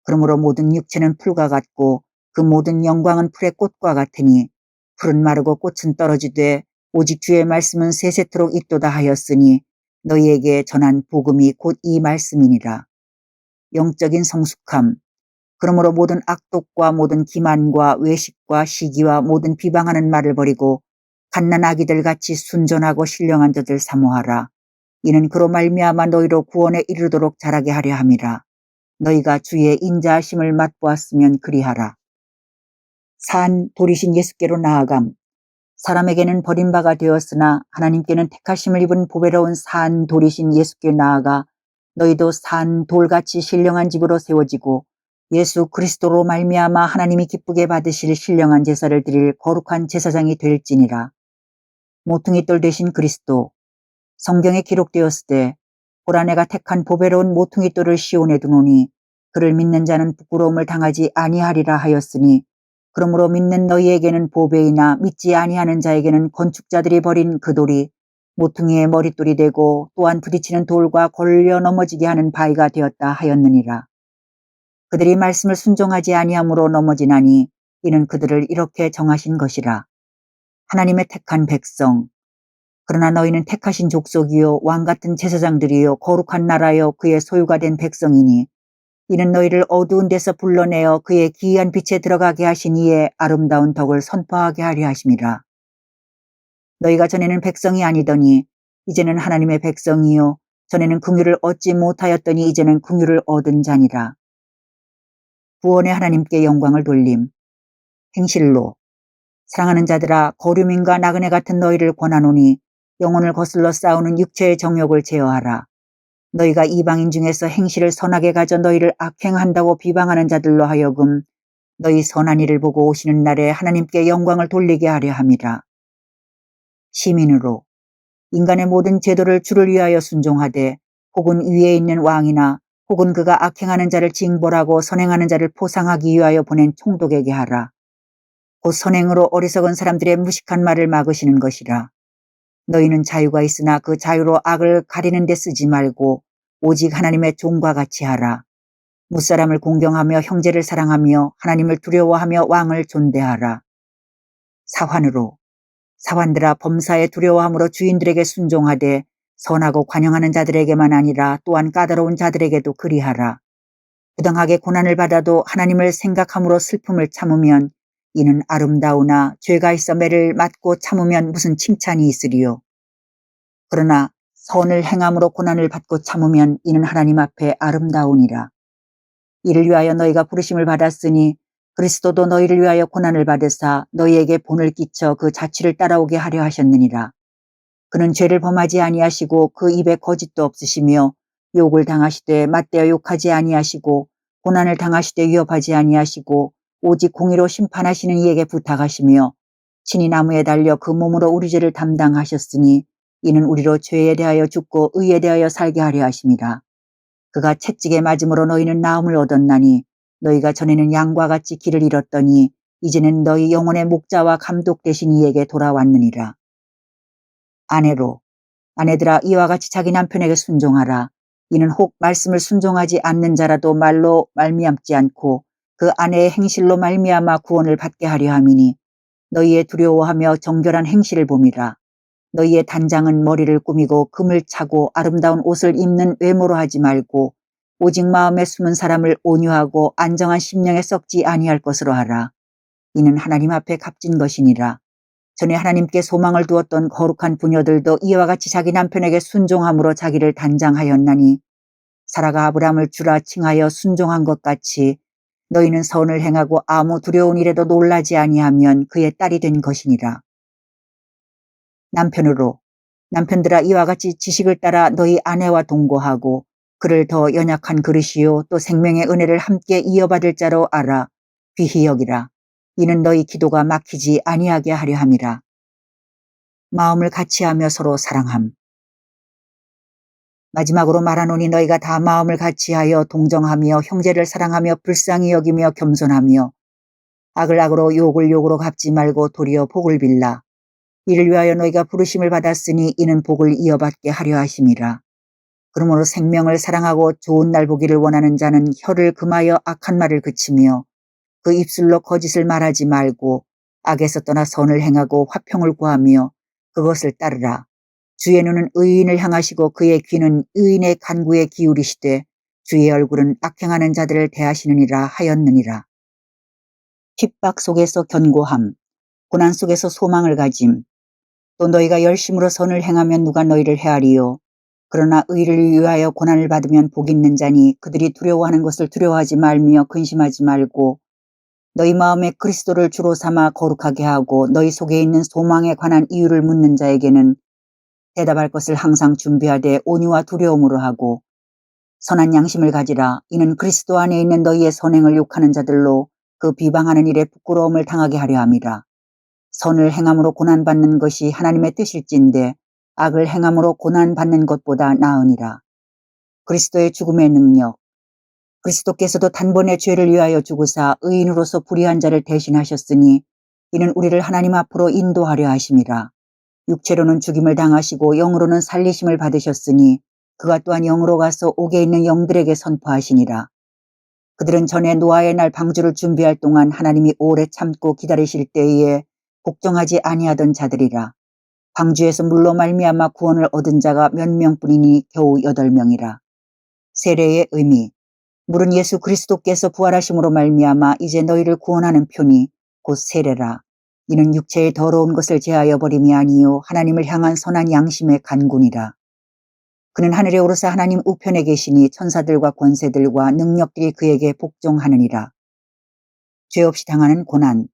그러므로 모든 육체는 풀과 같고 그 모든 영광은 풀의 꽃과 같으니 풀은 마르고 꽃은 떨어지되 오직 주의 말씀은 세세토록 있도다 하였으니 너희에게 전한 복음이 곧 이 말씀이니라. 영적인 성숙함. 그러므로 모든 악독과 모든 기만과 외식과 시기와 모든 비방하는 말을 버리고 갓난 아기들 같이 순전하고 신령한 자들 사모하라. 이는 그로 말미암아 너희로 구원에 이르도록 자라게 하려 함이라. 너희가 주의 인자하심을 맛보았으면 그리하라. 산 돌이신 예수께로 나아감. 사람에게는 버림바가 되었으나 하나님께는 택하심을 입은 보배로운 산 돌이신 예수께 나아가 너희도 산 돌같이 신령한 집으로 세워지고 예수 그리스도로 말미암아 하나님이 기쁘게 받으실 신령한 제사를 드릴 거룩한 제사장이 될지니라. 모퉁이돌 되신 그리스도. 성경에 기록되었을 때 보라 내가 택한 보배로운 모퉁이돌을 시온에 두노니 그를 믿는 자는 부끄러움을 당하지 아니하리라 하였으니 그러므로 믿는 너희에게는 보배이나 믿지 아니하는 자에게는 건축자들이 버린 그 돌이 모퉁이의 머릿돌이 되고 또한 부딪히는 돌과 걸려 넘어지게 하는 바위가 되었다 하였느니라. 그들이 말씀을 순종하지 아니함으로 넘어지나니 이는 그들을 이렇게 정하신 것이라. 하나님의 택한 백성. 그러나 너희는 택하신 족속이요 왕같은 제사장들이요 거룩한 나라요 그의 소유가 된 백성이니 이는 너희를 어두운 데서 불러내어 그의 기이한 빛에 들어가게 하신 이의 아름다운 덕을 선포하게 하려 하심이라. 너희가 전에는 백성이 아니더니 이제는 하나님의 백성이요 전에는 긍휼을 얻지 못하였더니 이제는 긍휼을 얻은 자니라. 구원의 하나님께 영광을 돌림. 행실로. 사랑하는 자들아 거류민과 나그네 같은 너희를 권하노니 영혼을 거슬러 싸우는 육체의 정욕을 제어하라. 너희가 이방인 중에서 행실을 선하게 가져 너희를 악행한다고 비방하는 자들로 하여금 너희 선한 일을 보고 오시는 날에 하나님께 영광을 돌리게 하려 함이라. 시민으로. 인간의 모든 제도를 주를 위하여 순종하되 혹은 위에 있는 왕이나 혹은 그가 악행하는 자를 징벌하고 선행하는 자를 포상하기 위하여 보낸 총독에게 하라. 곧 선행으로 어리석은 사람들의 무식한 말을 막으시는 것이라. 너희는 자유가 있으나 그 자유로 악을 가리는 데 쓰지 말고 오직 하나님의 종과 같이 하라. 무사람을 공경하며 형제를 사랑하며 하나님을 두려워하며 왕을 존대하라. 사환으로 사환들아 범사에 두려워함으로 주인들에게 순종하되 선하고 관용하는 자들에게만 아니라 또한 까다로운 자들에게도 그리하라. 부당하게 고난을 받아도 하나님을 생각함으로 슬픔을 참으면 이는 아름다우나 죄가 있어 매를 맞고 참으면 무슨 칭찬이 있으리요. 그러나 선을 행함으로 고난을 받고 참으면 이는 하나님 앞에 아름다우니라. 이를 위하여 너희가 부르심을 받았으니 그리스도도 너희를 위하여 고난을 받으사 너희에게 본을 끼쳐 그 자취를 따라오게 하려 하셨느니라. 그는 죄를 범하지 아니하시고 그 입에 거짓도 없으시며 욕을 당하시되 맞대어 욕하지 아니하시고 고난을 당하시되 위협하지 아니하시고 오직 공의로 심판하시는 이에게 부탁하시며 친히 나무에 달려 그 몸으로 우리 죄를 담당하셨으니 이는 우리로 죄에 대하여 죽고 의에 대하여 살게 하려 하심이라. 그가 채찍에 맞음으로 너희는 나음을 얻었나니 너희가 전에는 양과 같이 길을 잃었더니 이제는 너희 영혼의 목자와 감독 되신 이에게 돌아왔느니라. 아내들아 이와 같이 자기 남편에게 순종하라. 이는 혹 말씀을 순종하지 않는 자라도 말로 말미암지 않고 그 아내의 행실로 말미암아 구원을 받게 하려 함이니 너희의 두려워하며 정결한 행실을 봄이라. 너희의 단장은 머리를 꾸미고 금을 차고 아름다운 옷을 입는 외모로 하지 말고 오직 마음에 숨은 사람을 온유하고 안정한 심령에 썩지 아니할 것으로 하라. 이는 하나님 앞에 값진 것이니라. 전에 하나님께 소망을 두었던 거룩한 부녀들도 이와 같이 자기 남편에게 순종함으로 자기를 단장하였나니 사라가 아브라함을 주라 칭하여 순종한 것 같이 너희는 선을 행하고 아무 두려운 일에도 놀라지 아니하면 그의 딸이 된 것이니라. 남편들아 이와 같이 지식을 따라 너희 아내와 동거하고 그를 더 연약한 그릇이요 또 생명의 은혜를 함께 이어받을 자로 알아 귀히 여기라. 이는 너희 기도가 막히지 아니하게 하려 함이라. 마음을 같이하며 서로 사랑함. 마지막으로 말하노니 너희가 다 마음을 같이하여 동정하며 형제를 사랑하며 불쌍히 여기며 겸손하며 악을 악으로 욕을 욕으로 갚지 말고 도리어 복을 빌라. 이를 위하여 너희가 부르심을 받았으니 이는 복을 이어받게 하려 하심이라. 그러므로 생명을 사랑하고 좋은 날 보기를 원하는 자는 혀를 금하여 악한 말을 그치며 그 입술로 거짓을 말하지 말고 악에서 떠나 선을 행하고 화평을 구하며 그것을 따르라. 주의 눈은 의인을 향하시고 그의 귀는 의인의 간구에 기울이시되 주의 얼굴은 악행하는 자들을 대하시느니라 하였느니라. 핍박 속에서 견고함, 고난 속에서 소망을 가짐. 또 너희가 열심으로 선을 행하면 누가 너희를 헤아리요. 그러나 의를 위하여 고난을 받으면 복 있는 자니 그들이 두려워하는 것을 두려워하지 말며 근심하지 말고 너희 마음에 그리스도를 주로 삼아 거룩하게 하고 너희 속에 있는 소망에 관한 이유를 묻는 자에게는 대답할 것을 항상 준비하되 온유와 두려움으로 하고 선한 양심을 가지라. 이는 그리스도 안에 있는 너희의 선행을 욕하는 자들로 그 비방하는 일에 부끄러움을 당하게 하려 함이라. 선을 행함으로 고난받는 것이 하나님의 뜻일진데 악을 행함으로 고난받는 것보다 나으니라. 그리스도의 죽음의 능력. 그리스도께서도 단번에 죄를 위하여 죽으사 의인으로서 불의한 자를 대신하셨으니 이는 우리를 하나님 앞으로 인도하려 하심이라. 육체로는 죽임을 당하시고 영으로는 살리심을 받으셨으니 그가 또한 영으로 가서 옥에 있는 영들에게 선포하시니라. 그들은 전에 노아의 날 방주를 준비할 동안 하나님이 오래 참고 기다리실 때에 복종하지 아니하던 자들이라. 방주에서 물로 말미암아 구원을 얻은 자가 몇 명뿐이니 겨우 8명이라. 세례의 의미. 물은 예수 그리스도께서 부활하심으로 말미암아 이제 너희를 구원하는 표니 곧 세례라. 이는 육체의 더러운 것을 제하여 버림이 아니요 하나님을 향한 선한 양심의 간군이라. 그는 하늘에 오르사 하나님 우편에 계시니 천사들과 권세들과 능력들이 그에게 복종하느니라. 죄 없이 당하는 고난.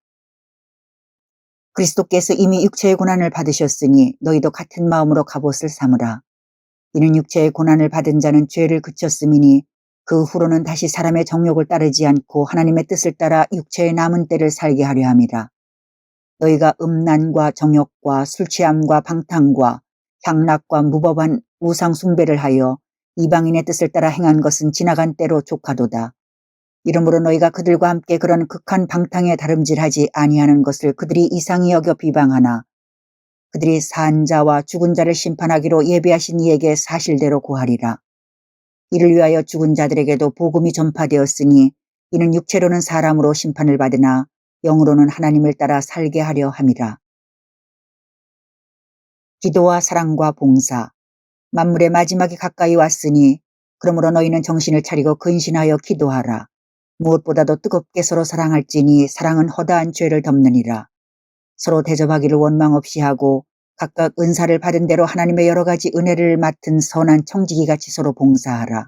그리스도께서 이미 육체의 고난을 받으셨으니 너희도 같은 마음으로 갑옷을 삼으라. 이는 육체의 고난을 받은 자는 죄를 그쳤음이니 그 후로는 다시 사람의 정욕을 따르지 않고 하나님의 뜻을 따라 육체의 남은 때를 살게 하려 함이라. 너희가 음란과 정욕과 술취함과 방탕과 향락과 무법한 우상 숭배를 하여 이방인의 뜻을 따라 행한 것은 지나간 때로 족하도다. 이러므로 너희가 그들과 함께 그런 극한 방탕에 다름질하지 아니하는 것을 그들이 이상히 여겨 비방하나 그들이 산 자와 죽은 자를 심판하기로 예비하신 이에게 사실대로 구하리라. 이를 위하여 죽은 자들에게도 복음이 전파되었으니 이는 육체로는 사람으로 심판을 받으나 영으로는 하나님을 따라 살게 하려 함이라. 기도와 사랑과 봉사. 만물의 마지막이 가까이 왔으니 그러므로 너희는 정신을 차리고 근신하여 기도하라. 무엇보다도 뜨겁게 서로 사랑할지니 사랑은 허다한 죄를 덮느니라. 서로 대접하기를 원망 없이 하고 각각 은사를 받은 대로 하나님의 여러 가지 은혜를 맡은 선한 청지기같이 서로 봉사하라.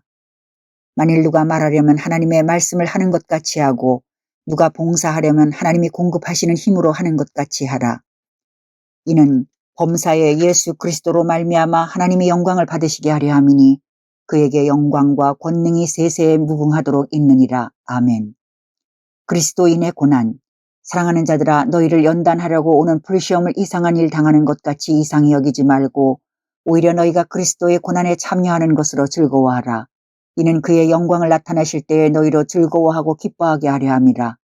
만일 누가 말하려면 하나님의 말씀을 하는 것 같이 하고 누가 봉사하려면 하나님이 공급하시는 힘으로 하는 것 같이 하라. 이는 범사에 예수 그리스도로 말미암아 하나님이 영광을 받으시게 하려 함이니 그에게 영광과 권능이 세세에 무궁하도록 있느니라. 아멘. 그리스도인의 고난. 사랑하는 자들아, 너희를 연단하려고 오는 불시험을 이상한 일 당하는 것 같이 이상히 여기지 말고 오히려 너희가 그리스도의 고난에 참여하는 것으로 즐거워하라. 이는 그의 영광을 나타내실 때에 너희로 즐거워하고 기뻐하게 하려 함이라.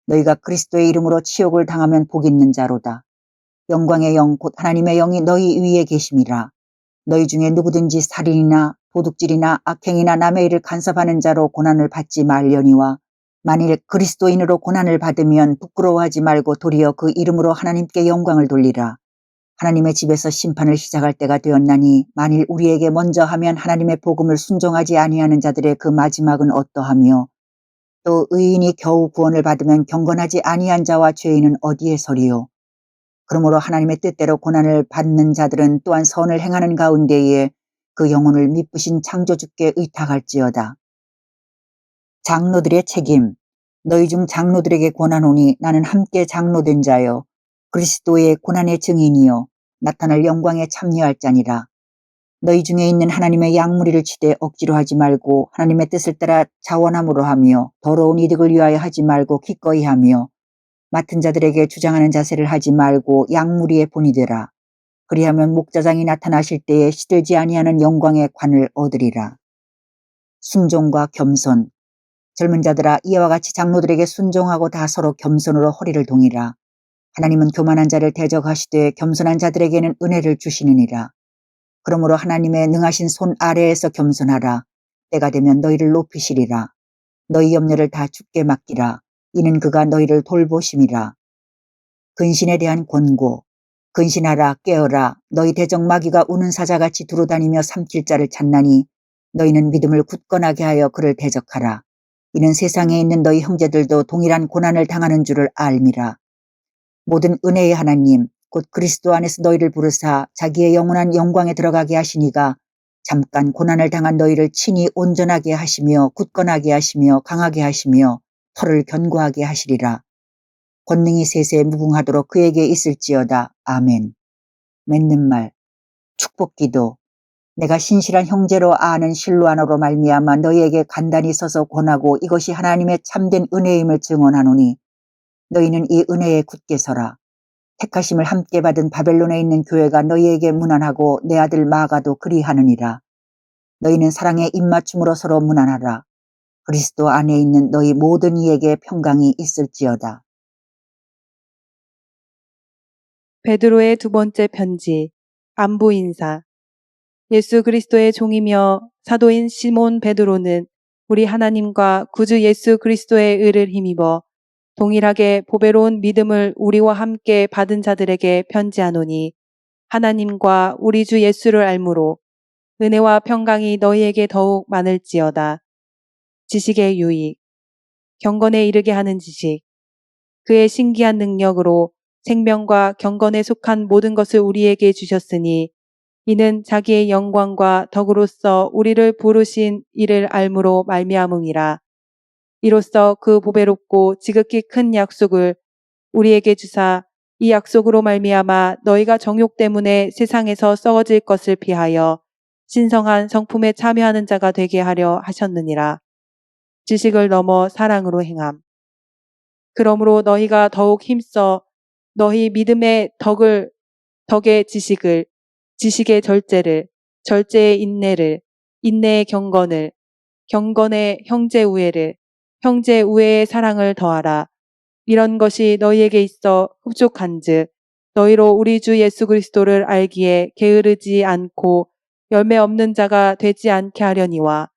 너희가 그리스도의 이름으로 치욕을 당하면 복 있는 자로다. 영광의 영 곧 하나님의 영이 너희 위에 계심이라. 너희 중에 누구든지 살인이나 도둑질이나 악행이나 남의 일을 간섭하는 자로 고난을 받지 말려니와 만일 그리스도인으로 고난을 받으면 부끄러워하지 말고 도리어 그 이름으로 하나님께 영광을 돌리라. 하나님의 집에서 심판을 시작할 때가 되었나니 만일 우리에게 먼저 하면 하나님의 복음을 순종하지 아니하는 자들의 그 마지막은 어떠하며 또 의인이 겨우 구원을 받으면 경건하지 아니한 자와 죄인은 어디에 서리요. 그러므로 하나님의 뜻대로 고난을 받는 자들은 또한 선을 행하는 가운데에 그 영혼을 미쁘신 창조주께 의탁할지어다. 장로들의 책임. 너희 중 장로들에게 권하노니 나는 함께 장로된 자여 그리스도의 고난의 증인이요 나타날 영광에 참여할 자니라. 너희 중에 있는 하나님의 양무리를 치되 억지로 하지 말고 하나님의 뜻을 따라 자원함으로 하며 더러운 이득을 위하여 하지 말고 기꺼이 하며 맡은 자들에게 주장하는 자세를 하지 말고 양무리의 본이 되라. 그리하면 목자장이 나타나실 때에 시들지 아니하는 영광의 관을 얻으리라. 순종과 겸손. 젊은 자들아, 이와 같이 장로들에게 순종하고 다 서로 겸손으로 허리를 동이라. 하나님은 교만한 자를 대적하시되 겸손한 자들에게는 은혜를 주시느니라. 그러므로 하나님의 능하신 손 아래에서 겸손하라. 때가 되면 너희를 높이시리라. 너희 염려를 다 주께 맡기라. 이는 그가 너희를 돌보심이라. 근신에 대한 권고. 근신하라, 깨어라. 너희 대적 마귀가 우는 사자같이 두루다니며 삼킬 자를 찾나니 너희는 믿음을 굳건하게 하여 그를 대적하라. 이는 세상에 있는 너희 형제들도 동일한 고난을 당하는 줄을 알미라. 모든 은혜의 하나님 곧 그리스도 안에서 너희를 부르사 자기의 영원한 영광에 들어가게 하시니가 잠깐 고난을 당한 너희를 친히 온전하게 하시며 굳건하게 하시며 강하게 하시며 털을 견고하게 하시리라. 권능이 세세에 무궁하도록 그에게 있을지어다. 아멘. 맺는 말. 축복기도. 내가 신실한 형제로 아는 실로아노로 말미암아 너희에게 간단히 서서 권하고 이것이 하나님의 참된 은혜임을 증언하노니 너희는 이 은혜에 굳게 서라. 택하심을 함께 받은 바벨론에 있는 교회가 너희에게 문안하고 내 아들 마가도 그리하느니라. 너희는 사랑의 입맞춤으로 서로 문안하라. 그리스도 안에 있는 너희 모든 이에게 평강이 있을지어다.
베드로의 두 번째 편지, 안부 인사. 예수 그리스도의 종이며 사도인 시몬 베드로는 우리 하나님과 구주 예수 그리스도의 의를 힘입어 동일하게 보배로운 믿음을 우리와 함께 받은 자들에게 편지하노니 하나님과 우리 주 예수를 알므로 은혜와 평강이 너희에게 더욱 많을지어다. 지식의 유익, 경건에 이르게 하는 지식, 그의 신기한 능력으로 생명과 경건에 속한 모든 것을 우리에게 주셨으니 이는 자기의 영광과 덕으로서 우리를 부르신 이를 알므로 말미암음이라. 이로써 그 보배롭고 지극히 큰 약속을 우리에게 주사 이 약속으로 말미암아 너희가 정욕 때문에 세상에서 썩어질 것을 피하여 신성한 성품에 참여하는 자가 되게 하려 하셨느니라. 지식을 넘어 사랑으로 행함. 그러므로 너희가 더욱 힘써 너희 믿음의 덕의 지식을, 지식의 절제를, 절제의 인내를, 인내의 경건을, 경건의 형제 우애를, 형제 우애의 사랑을 더하라. 이런 것이 너희에게 있어 흡족한즉 너희로 우리 주 예수 그리스도를 알기에 게으르지 않고 열매 없는 자가 되지 않게 하려니와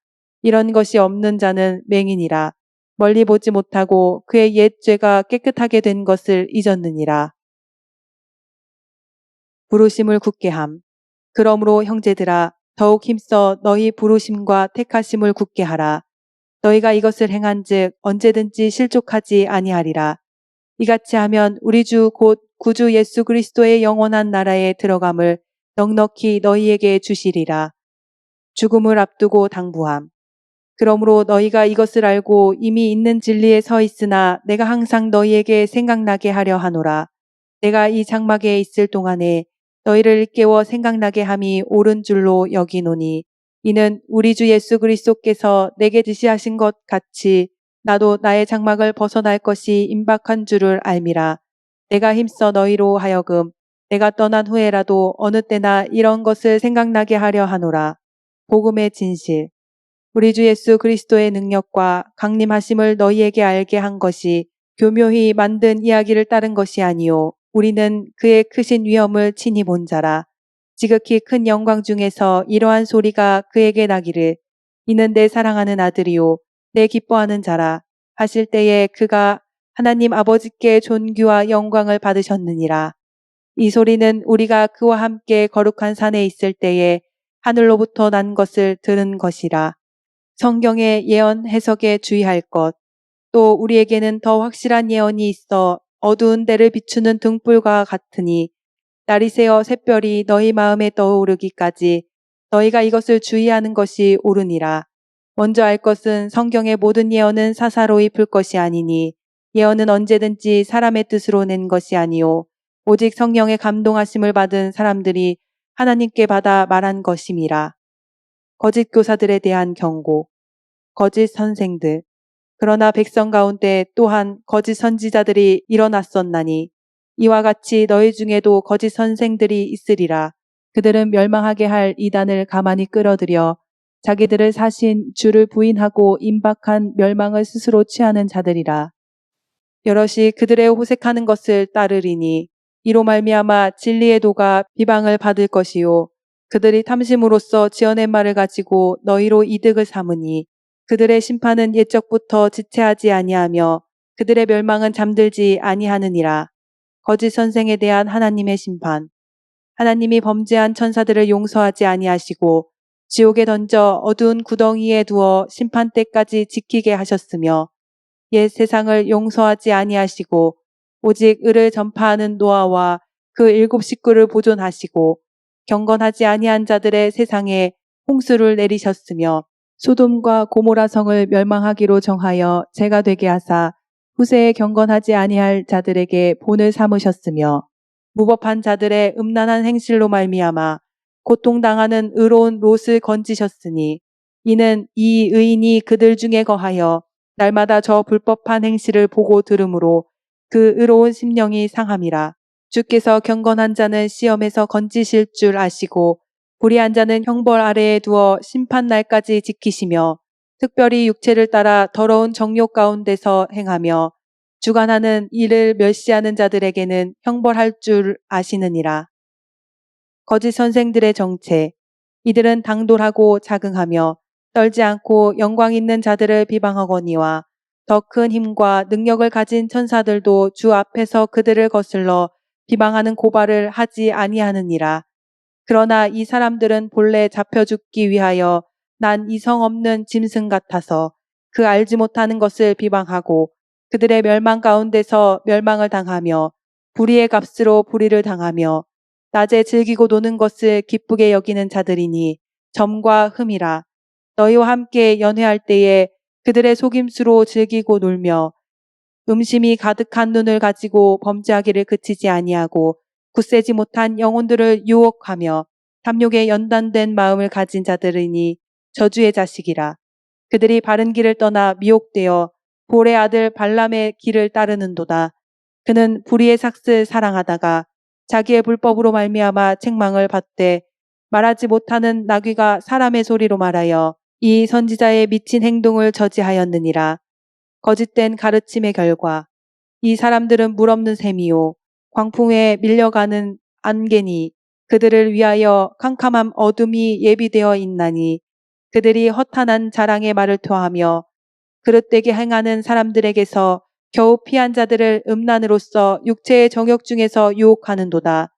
이런 것이 없는 자는 맹인이라 멀리 보지 못하고 그의 옛 죄가 깨끗하게 된 것을 잊었느니라. 부르심을 굳게 함. 그러므로 형제들아 더욱 힘써 너희 부르심과 택하심을 굳게 하라. 너희가 이것을 행한즉 언제든지 실족하지 아니하리라. 이같이 하면 우리 주 곧 구주 예수 그리스도의 영원한 나라에 들어감을 넉넉히 너희에게 주시리라. 죽음을 앞두고 당부함. 그러므로 너희가 이것을 알고 이미 있는 진리에 서 있으나 내가 항상 너희에게 생각나게 하려 하노라. 내가 이 장막에 있을 동안에 너희를 일깨워 생각나게 함이 옳은 줄로 여기노니 이는 우리 주 예수 그리스도께서 내게 지시하신 것 같이 나도 나의 장막을 벗어날 것이 임박한 줄을 알미라. 내가 힘써 너희로 하여금 내가 떠난 후에라도 어느 때나 이런 것을 생각나게 하려 하노라. 복음의 진실. 우리 주 예수 그리스도의 능력과 강림하심을 너희에게 알게 한 것이 교묘히 만든 이야기를 따른 것이 아니요 우리는 그의 크신 위엄을 친히 본 자라. 지극히 큰 영광 중에서 이러한 소리가 그에게 나기를 이는 내 사랑하는 아들이요 내 기뻐하는 자라 하실 때에 그가 하나님 아버지께 존귀와 영광을 받으셨느니라. 이 소리는 우리가 그와 함께 거룩한 산에 있을 때에 하늘로부터 난 것을 들은 것이라. 성경의 예언 해석에 주의할 것. 또 우리에게는 더 확실한 예언이 있어 어두운 데를 비추는 등불과 같으니 날이 새어 샛별이 너희 마음에 떠오르기까지 너희가 이것을 주의하는 것이 옳으니라. 먼저 알 것은 성경의 모든 예언은 사사로이 풀 것이 아니니 예언은 언제든지 사람의 뜻으로 낸 것이 아니요 오직 성령의 감동하심을 받은 사람들이 하나님께 받아 말한 것임이라. 거짓 교사들에 대한 경고. 거짓 선생들. 그러나 백성 가운데 또한 거짓 선지자들이 일어났었나니 이와 같이 너희 중에도 거짓 선생들이 있으리라. 그들은 멸망하게 할 이단을 가만히 끌어들여 자기들을 사신 주를 부인하고 임박한 멸망을 스스로 취하는 자들이라. 여럿이 그들의 호색하는 것을 따르리니 이로 말미암아 진리의 도가 비방을 받을 것이요 그들이 탐심으로써 지어낸 말을 가지고 너희로 이득을 삼으니 그들의 심판은 옛적부터 지체하지 아니하며 그들의 멸망은 잠들지 아니하느니라. 거짓 선생에 대한 하나님의 심판. 하나님이 범죄한 천사들을 용서하지 아니하시고 지옥에 던져 어두운 구덩이에 두어 심판 때까지 지키게 하셨으며 옛 세상을 용서하지 아니하시고 오직 의를 전파하는 노아와 그 7 식구를 보존하시고 경건하지 아니한 자들의 세상에 홍수를 내리셨으며 소돔과 고모라 성을 멸망하기로 정하여 죄가 되게 하사 후세에 경건하지 아니할 자들에게 본을 삼으셨으며 무법한 자들의 음란한 행실로 말미암아 고통당하는 의로운 롯을 건지셨으니 이는 이 의인이 그들 중에 거하여 날마다 저 불법한 행실을 보고 들으므로 그 의로운 심령이 상함이라. 주께서 경건한 자는 시험에서 건지실 줄 아시고 불의한 자는 형벌 아래에 두어 심판 날까지 지키시며 특별히 육체를 따라 더러운 정욕 가운데서 행하며 주관하는 이를 멸시하는 자들에게는 형벌할 줄 아시느니라. 거짓 선생들의 정체. 이들은 당돌하고 자긍하며 떨지 않고 영광 있는 자들을 비방하거니와 더 큰 힘과 능력을 가진 천사들도 주 앞에서 그들을 거슬러 비방하는 고발을 하지 아니하느니라. 그러나 이 사람들은 본래 잡혀 죽기 위하여 난 이성 없는 짐승 같아서 그 알지 못하는 것을 비방하고 그들의 멸망 가운데서 멸망을 당하며 불의의 값으로 불의를 당하며 낮에 즐기고 노는 것을 기쁘게 여기는 자들이니 점과 흠이라. 너희와 함께 연회할 때에 그들의 속임수로 즐기고 놀며 음심이 가득한 눈을 가지고 범죄하기를 그치지 아니하고 굳세지 못한 영혼들을 유혹하며 탐욕에 연단된 마음을 가진 자들이니 저주의 자식이라. 그들이 바른 길을 떠나 미혹되어 볼의 아들 발람의 길을 따르는도다. 그는 불의의 삭슬 사랑하다가 자기의 불법으로 말미암아 책망을 받되 말하지 못하는 나귀가 사람의 소리로 말하여 이 선지자의 미친 행동을 저지하였느니라. 거짓된 가르침의 결과 이 사람들은 물 없는 샘이요 광풍에 밀려가는 안개니 그들을 위하여 캄캄한 어둠이 예비되어 있나니 그들이 허탄한 자랑의 말을 토하며 그릇되게 행하는 사람들에게서 겨우 피한 자들을 음란으로써 육체의 정욕 중에서 유혹하는도다.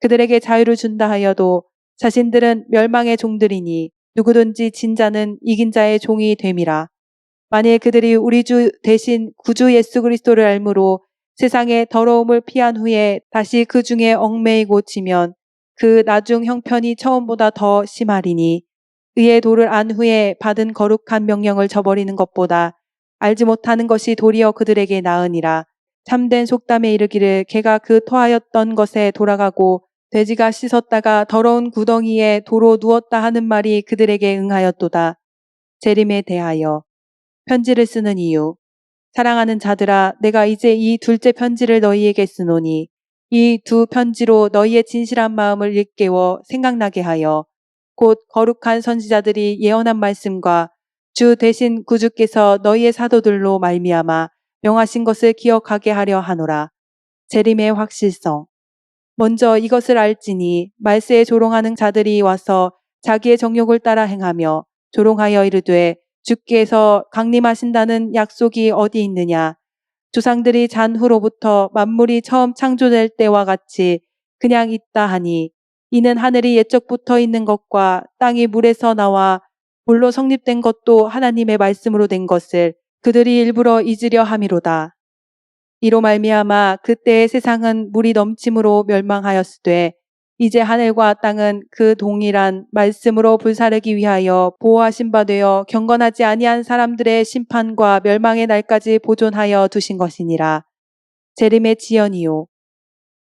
그들에게 자유를 준다 하여도 자신들은 멸망의 종들이니 누구든지 진 자는 이긴 자의 종이 됨이라. 만일 그들이 우리 주 대신 구주 예수 그리스도를 알므로 세상의 더러움을 피한 후에 다시 그 중에 얽매이고 지면 그 나중 형편이 처음보다 더 심하리니 의의 도를 안 후에 받은 거룩한 명령을 저버리는 것보다 알지 못하는 것이 도리어 그들에게 나으니라. 참된 속담에 이르기를 개가 그 토하였던 것에 돌아가고 돼지가 씻었다가 더러운 구덩이에 도로 누웠다 하는 말이 그들에게 응하였도다. 재림에 대하여 편지를 쓰는 이유. 사랑하는 자들아, 내가 이제 이 둘째 편지를 너희에게 쓰노니 이 두 편지로 너희의 진실한 마음을 일깨워 생각나게 하여 곧 거룩한 선지자들이 예언한 말씀과 주 대신 구주께서 너희의 사도들로 말미암아 명하신 것을 기억하게 하려 하노라. 재림의 확실성. 먼저 이것을 알지니 말세에 조롱하는 자들이 와서 자기의 정욕을 따라 행하며 조롱하여 이르되 주께서 강림하신다는 약속이 어디 있느냐. 조상들이 잔 후로부터 만물이 처음 창조될 때와 같이 그냥 있다 하니 이는 하늘이 옛적부터 있는 것과 땅이 물에서 나와 물로 성립된 것도 하나님의 말씀으로 된 것을 그들이 일부러 잊으려 함이로다. 이로 말미암아 그때의 세상은 물이 넘침으로 멸망하였으되 이제 하늘과 땅은 그 동일한 말씀으로 불사르기 위하여 보호하신 바 되어 경건하지 아니한 사람들의 심판과 멸망의 날까지 보존하여 두신 것이니라. 재림의 지연이요.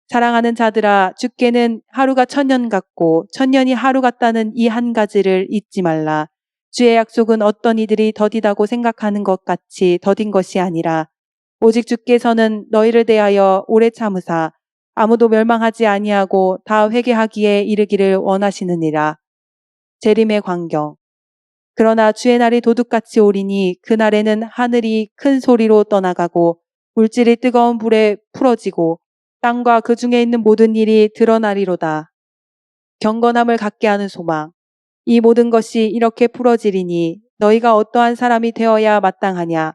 사랑하는 자들아, 주께는 하루가 천년 같고 천년이 하루 같다는 이 한 가지를 잊지 말라. 주의 약속은 어떤 이들이 더디다고 생각하는 것 같이 더딘 것이 아니라 오직 주께서는 너희를 대하여 오래 참으사 아무도 멸망하지 아니하고 다 회개하기에 이르기를 원하시느니라. 재림의 광경. 그러나 주의 날이 도둑같이 오리니 그날에는 하늘이 큰 소리로 떠나가고 물질이 뜨거운 불에 풀어지고 땅과 그 중에 있는 모든 일이 드러나리로다. 경건함을 갖게 하는 소망. 이 모든 것이 이렇게 풀어지리니 너희가 어떠한 사람이 되어야 마땅하냐.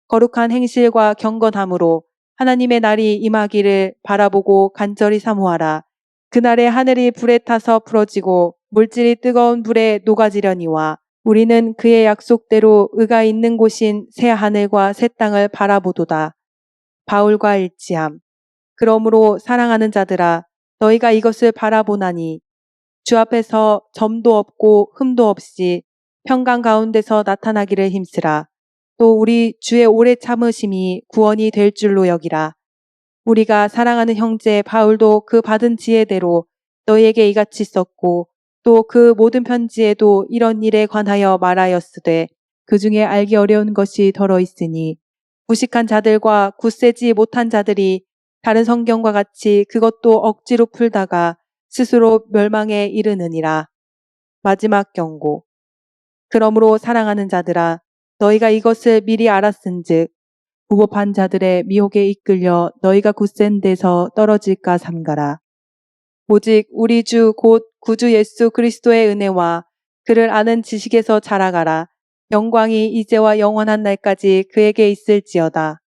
거룩한 행실과 경건함으로 하나님의 날이 임하기를 바라보고 간절히 사모하라. 그날에 하늘이 불에 타서 풀어지고 물질이 뜨거운 불에 녹아지려니와 우리는 그의 약속대로 의가 있는 곳인 새 하늘과 새 땅을 바라보도다. 바울과 일치함. 그러므로 사랑하는 자들아, 너희가 이것을 바라보나니 주 앞에서 점도 없고 흠도 없이 평강 가운데서 나타나기를 힘쓰라. 또 우리 주의 오래 참으심이 구원이 될 줄로 여기라. 우리가 사랑하는 형제 바울도 그 받은 지혜대로 너희에게 이같이 썼고 또 그 모든 편지에도 이런 일에 관하여 말하였으되 그 중에 알기 어려운 것이 덜어 있으니 무식한 자들과 굳세지 못한 자들이 다른 성경과 같이 그것도 억지로 풀다가 스스로 멸망에 이르느니라. 마지막 경고. 그러므로 사랑하는 자들아, 너희가 이것을 미리 알았은즉 무법한 자들의 미혹에 이끌려 너희가 굳센 데서 떨어질까 삼가라. 오직 우리 주 곧 구주 예수 그리스도의 은혜와 그를 아는 지식에서 자라가라. 영광이 이제와 영원한 날까지 그에게 있을지어다.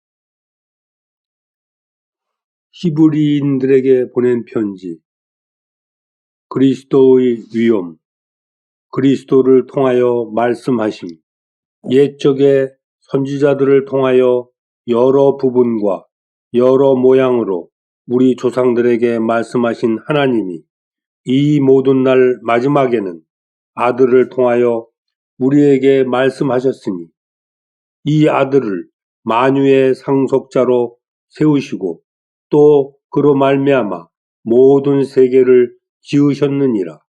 히브리인들에게 보낸 편지. 그리스도의 위엄. 그리스도를 통하여 말씀하심. 옛적의 선지자들을 통하여 여러 부분과 여러 모양으로 우리 조상들에게 말씀하신 하나님이 이 모든 날 마지막에는 아들을 통하여 우리에게 말씀하셨으니 이 아들을 만유의 상속자로 세우시고 또 그로 말미암아 모든 세계를 지으셨느니라.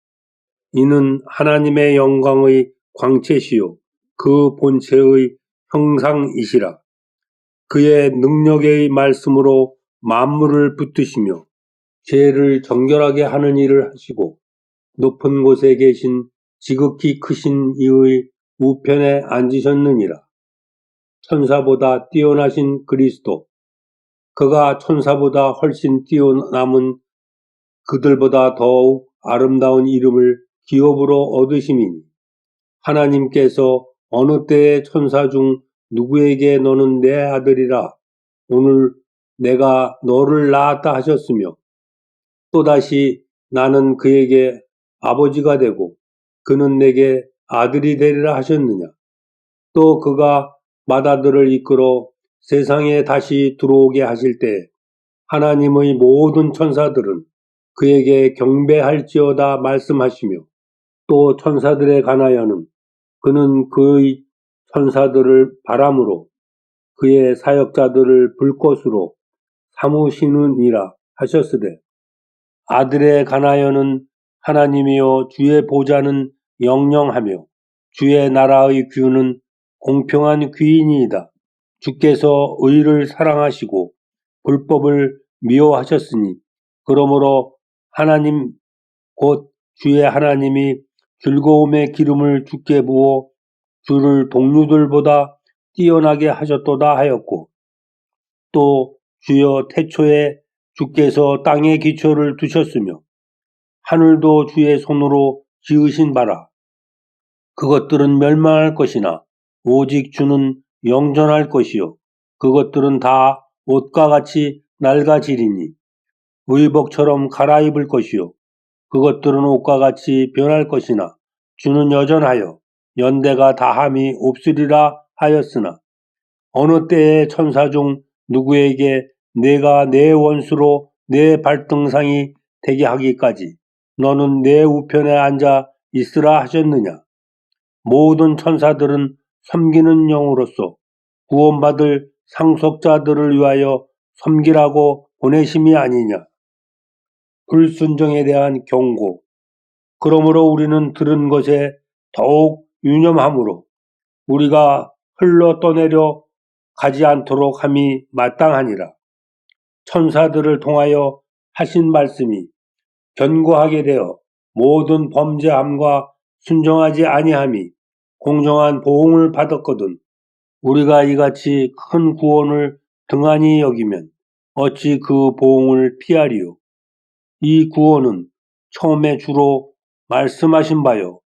이는 하나님의 영광의 광채시요 그 본체의 형상이시라. 그의 능력의 말씀으로 만물을 붙드시며 죄를 정결하게 하는 일을 하시고 높은 곳에 계신 지극히 크신 이의 우편에 앉으셨느니라. 천사보다 뛰어나신 그리스도, 그가 천사보다 훨씬 뛰어남은 그들보다 더욱 아름다운 이름을 기업으로 얻으심이니 하나님께서 어느 때에 천사 중 누구에게 너는 내 아들이라 오늘 내가 너를 낳았다 하셨으며 또다시 나는 그에게 아버지가 되고 그는 내게 아들이 되리라 하셨느냐. 또 그가 맏아들을 이끌어 세상에 다시 들어오게 하실 때 하나님의 모든 천사들은 그에게 경배할지어다 말씀하시며 또 천사들에 관하여는 그는 그의 천사들을 바람으로 그의 사역자들을 불꽃으로 삼으시느니라 하셨으되 아들에 관하여는 하나님이여 주의 보좌는 영영하며 주의 나라의 규는 공평한 규이니이다. 주께서 의를 사랑하시고 불법을 미워하셨으니 그러므로 하나님 곧 주의 하나님이 즐거움의 기름을 주께 부어 주를 동류들보다 뛰어나게 하셨도다 하였고 또 주여 태초에 주께서 땅의 기초를 두셨으며 하늘도 주의 손으로 지으신 바라. 그것들은 멸망할 것이나 오직 주는 영존할 것이요 그것들은 다 옷과 같이 낡아지리니 의복처럼 갈아입을 것이요 그것들은 옷과 같이 변할 것이나 주는 여전하여 연대가 다함이 없으리라 하였으나 어느 때에 천사 중 누구에게 내가 내 원수로 내 발등상이 되게 하기까지 너는 내 우편에 앉아 있으라 하셨느냐. 모든 천사들은 섬기는 영으로서 구원받을 상속자들을 위하여 섬기라고 보내심이 아니냐. 불순종에 대한 경고. 그러므로 우리는 들은 것에 더욱 유념함으로 우리가 흘러 떠내려 가지 않도록 함이 마땅하니라. 천사들을 통하여 하신 말씀이 견고하게 되어 모든 범죄함과 순종하지 아니함이 공정한 보응을 받았거든 우리가 이같이 큰 구원을 등한히 여기면 어찌 그 보응을 피하리요. 이 구원은 처음에 주로 말씀하신 바요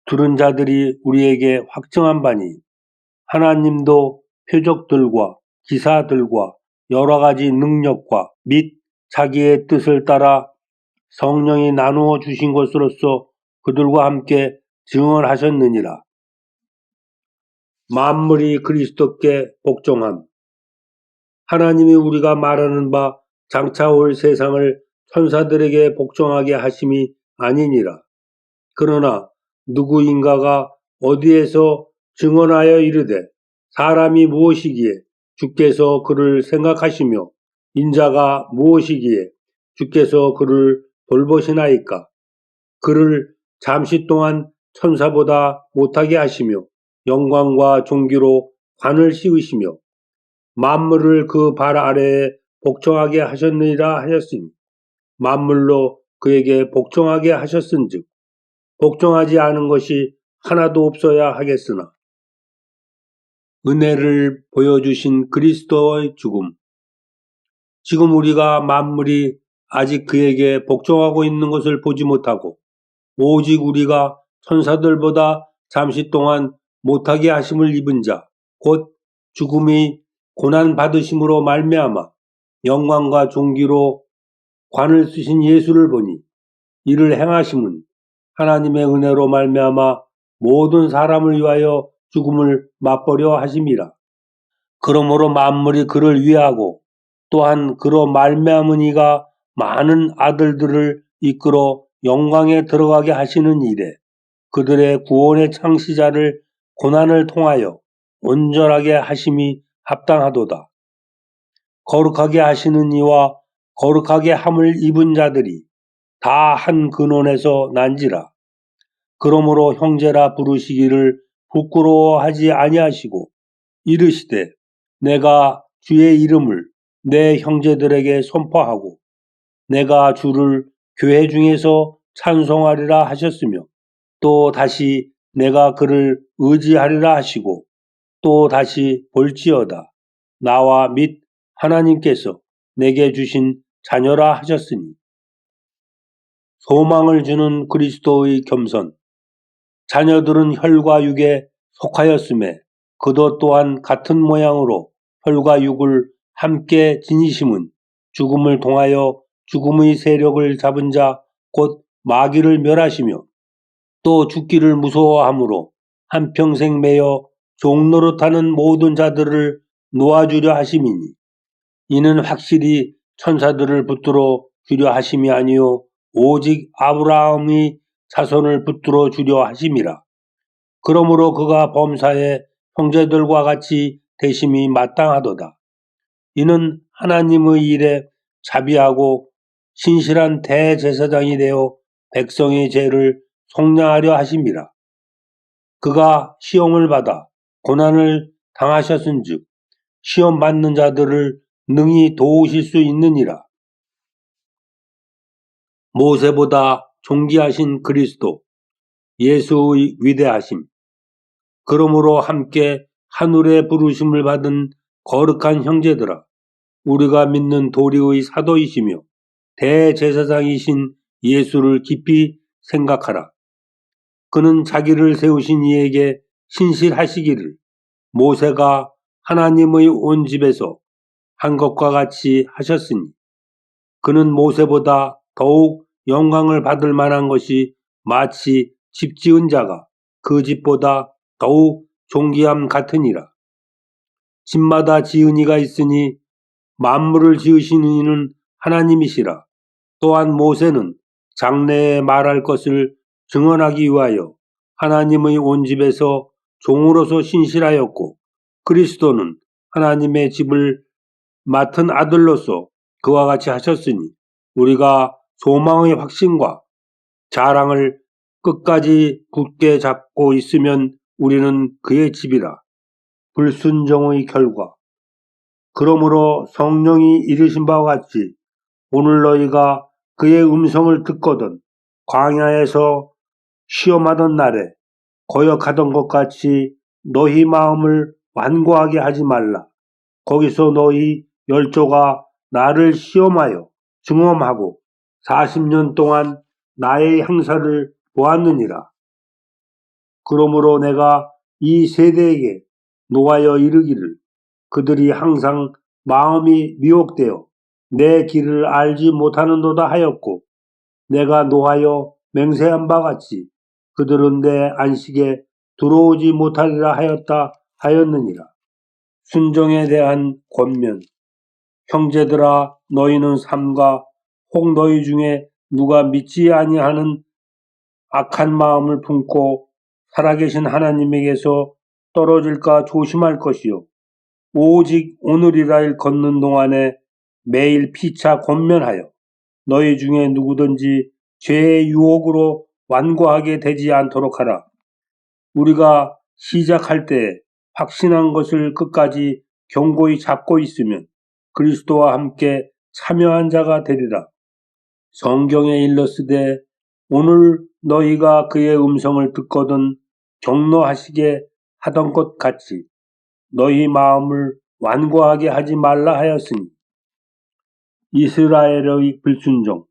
들은 자들이 우리에게 확증한 바니 하나님도 표적들과 기사들과 여러 가지 능력과 및 자기의 뜻을 따라 성령이 나누어 주신 것으로서 그들과 함께 증언하셨느니라. 만물이 그리스도께 복종함. 하나님이 우리가 말하는 바 장차 올 세상을 천사들에게 복종하게 하심이 아니니라. 그러나 누구인가가 어디에서 증언하여 이르되 사람이 무엇이기에 주께서 그를 생각하시며 인자가 무엇이기에 주께서 그를 돌보시나이까. 그를 잠시 동안 천사보다 못하게 하시며 영광과 존귀로 관을 씌우시며 만물을 그 발 아래에 복종하게 하셨느니라 하였으니 만물로 그에게 복종하게 하셨은즉 복종하지 않은 것이 하나도 없어야 하겠으나 은혜를 보여주신 그리스도의 죽음. 지금 우리가 만물이 아직 그에게 복종하고 있는 것을 보지 못하고 오직 우리가 천사들보다 잠시 동안 못하게 하심을 입은 자, 곧 죽음이 고난 받으심으로 말미암아 영광과 존귀로 관을 쓰신 예수를 보니 이를 행하심은 하나님의 은혜로 말미암아 모든 사람을 위하여 죽음을 맛보려 하심이라. 그러므로 만물이 그를 위하고 또한 그로 말미암은 이가 많은 아들들을 이끌어 영광에 들어가게 하시는 일에 그들의 구원의 창시자를 고난을 통하여 온전하게 하심이 합당하도다. 거룩하게 하시는 이와 거룩하게 함을 입은 자들이 다 한 근원에서 난지라. 그러므로 형제라 부르시기를 부끄러워하지 아니하시고 이르시되 내가 주의 이름을 내 형제들에게 선포하고 내가 주를 교회 중에서 찬송하리라 하셨으며 또 다시 내가 그를 의지하리라 하시고 또 다시 볼지어다 나와 및 하나님께서 내게 주신 자녀라 하셨으니 소망을 주는 그리스도의 겸손 자녀들은 혈과 육에 속하였음에 그도 또한 같은 모양으로 혈과 육을 함께 지니심은 죽음을 통하여 죽음의 세력을 잡은 자 곧 마귀를 멸하시며 또 죽기를 무서워하므로 한평생 매여 종노릇하는 모든 자들을 놓아주려 하심이니 이는 확실히 천사들을 붙들어 주려 하심이 아니요 오직 아브라함의 자손을 붙들어 주려 하심이라. 그러므로 그가 범사에 형제들과 같이 되심이 마땅하도다. 이는 하나님의 일에 자비하고 신실한 대제사장이 되어 백성의 죄를 속량하려 하심이라. 그가 시험을 받아 고난을 당하셨은즉 시험 받는 자들을 능히 도우실 수 있느니라. 모세보다 존귀하신 그리스도 예수의 위대하심 그러므로 함께 하늘의 부르심을 받은 거룩한 형제들아 우리가 믿는 도리의 사도이시며 대제사장이신 예수를 깊이 생각하라. 그는 자기를 세우신 이에게 신실하시기를 모세가 하나님의 온 집에서 한 것과 같이 하셨으니 그는 모세보다 더욱 영광을 받을 만한 것이 마치 집 지은 자가 그 집보다 더욱 존귀함 같으니라. 집마다 지은 이가 있으니 만물을 지으시는 이는 하나님이시라. 또한 모세는 장래에 말할 것을 증언하기 위하여 하나님의 온 집에서 종으로서 신실하였고 그리스도는 하나님의 집을 맡은 아들로서 그와 같이 하셨으니 우리가 소망의 확신과 자랑을 끝까지 굳게 잡고 있으면 우리는 그의 집이라. 불순종의 결과 그러므로 성령이 이르신 바와 같이 오늘 너희가 그의 음성을 듣거든 광야에서 시험하던 날에 거역하던 것 같이 너희 마음을 완고하게 하지 말라. 거기서 너희 열조가 나를 시험하여 증험하고 40년 동안 나의 행사를 보았느니라. 그러므로 내가 이 세대에게 노하여 이르기를 그들이 항상 마음이 미혹되어 내 길을 알지 못하는도다 하였고 내가 노하여 맹세한 바 같이 그들은 내 안식에 들어오지 못하리라 하였다 하였느니라. 순종에 대한 권면 형제들아 너희는 삼가 혹 너희 중에 누가 믿지 아니하는 악한 마음을 품고 살아계신 하나님에게서 떨어질까 조심할 것이요 오직 오늘이라 걷는 동안에 매일 피차 권면하여 너희 중에 누구든지 죄의 유혹으로 완고하게 되지 않도록 하라. 우리가 시작할 때 확신한 것을 끝까지 견고히 잡고 있으면 그리스도와 함께 참여한 자가 되리라. 성경에 일렀으되 오늘 너희가 그의 음성을 듣거든 경노하시게 하던 것 같이 너희 마음을 완고하게 하지 말라 하였으니 이스라엘의 불순종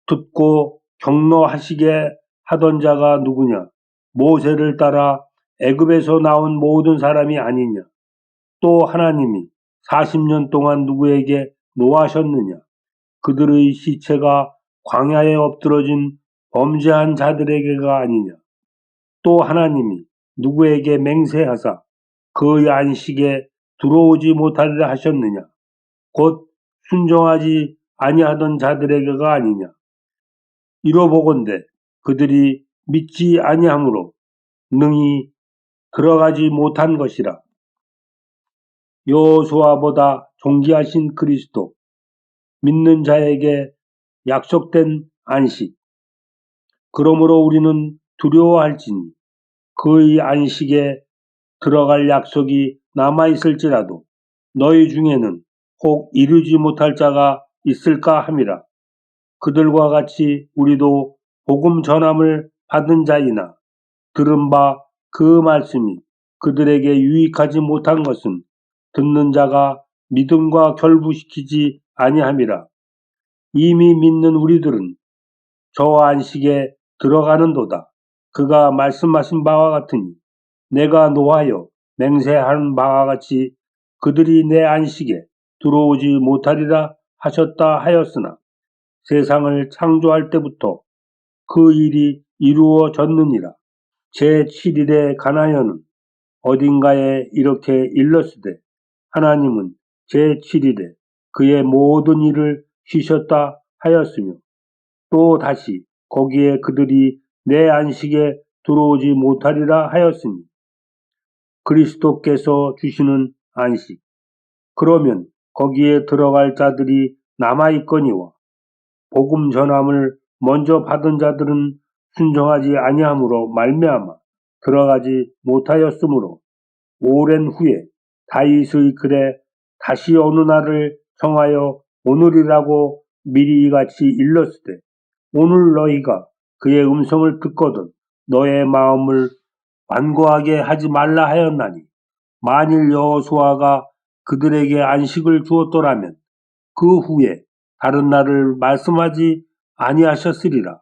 듣고 경노하시게 하던 자가 누구냐? 모세를 따라 애굽에서 나온 모든 사람이 아니냐? 또 하나님이 40년 동안 누구에게 노하셨느냐? 그들의 시체가 광야에 엎드러진 범죄한 자들에게가 아니냐? 또 하나님이 누구에게 맹세하사 그의 안식에 들어오지 못하리라 하셨느냐? 곧 순종하지 아니하던 자들에게가 아니냐? 이러보건대 그들이 믿지 아니함으로 능히 들어가지 못한 것이라. 여호수아보다 존귀하신 그리스도 믿는 자에게 약속된 안식 그러므로 우리는 두려워할지니 그의 안식에 들어갈 약속이 남아있을지라도 너희 중에는 혹 이루지 못할 자가 있을까 함이라. 그들과 같이 우리도 복음 전함을 받은 자이나 들은 바 그 말씀이 그들에게 유익하지 못한 것은 듣는 자가 믿음과 결부시키지 아니함이라. 이미 믿는 우리들은 저 안식에 들어가는도다. 그가 말씀하신 바와 같으니 내가 노하여 맹세한 바와 같이 그들이 내 안식에 들어오지 못하리라 하셨다 하였으나 세상을 창조할 때부터 그 일이 이루어졌느니라. 제7일에 관하여는 어딘가에 이렇게 일렀으되 하나님은 제7일에 그의 모든 일을 쉬셨다 하였으며 또 다시 거기에 그들이 내 안식에 들어오지 못하리라 하였으니 그리스도께서 주시는 안식. 그러면 거기에 들어갈 자들이 남아있거니와 복음 전함을 먼저 받은 자들은 순종하지 아니함으로 말미암아 들어가지 못하였으므로 오랜 후에 다윗의 글에 다시 어느 날을 정하여 오늘이라고 미리 이같이 일렀으되 오늘 너희가 그의 음성을 듣거든 너의 마음을 완고하게 하지 말라 하였나니 만일 여호수아가 그들에게 안식을 주었더라면 그 후에 다른 날을 말씀하지 아니하셨으리라.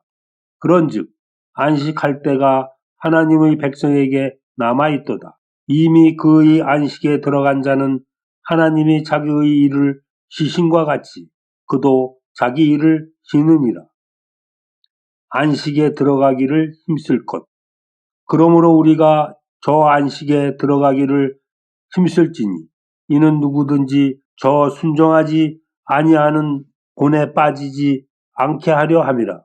그런즉 안식할 때가 하나님의 백성에게 남아있도다. 이미 그의 안식에 들어간 자는 하나님이 자기의 일을 쉬신과 같이 그도 자기 일을 쉬느니라. 안식에 들어가기를 힘쓸 것. 그러므로 우리가 저 안식에 들어가기를 힘쓸지니 이는 누구든지 저 순종하지 아니하는 본에 빠지지 않게 하려 함이라.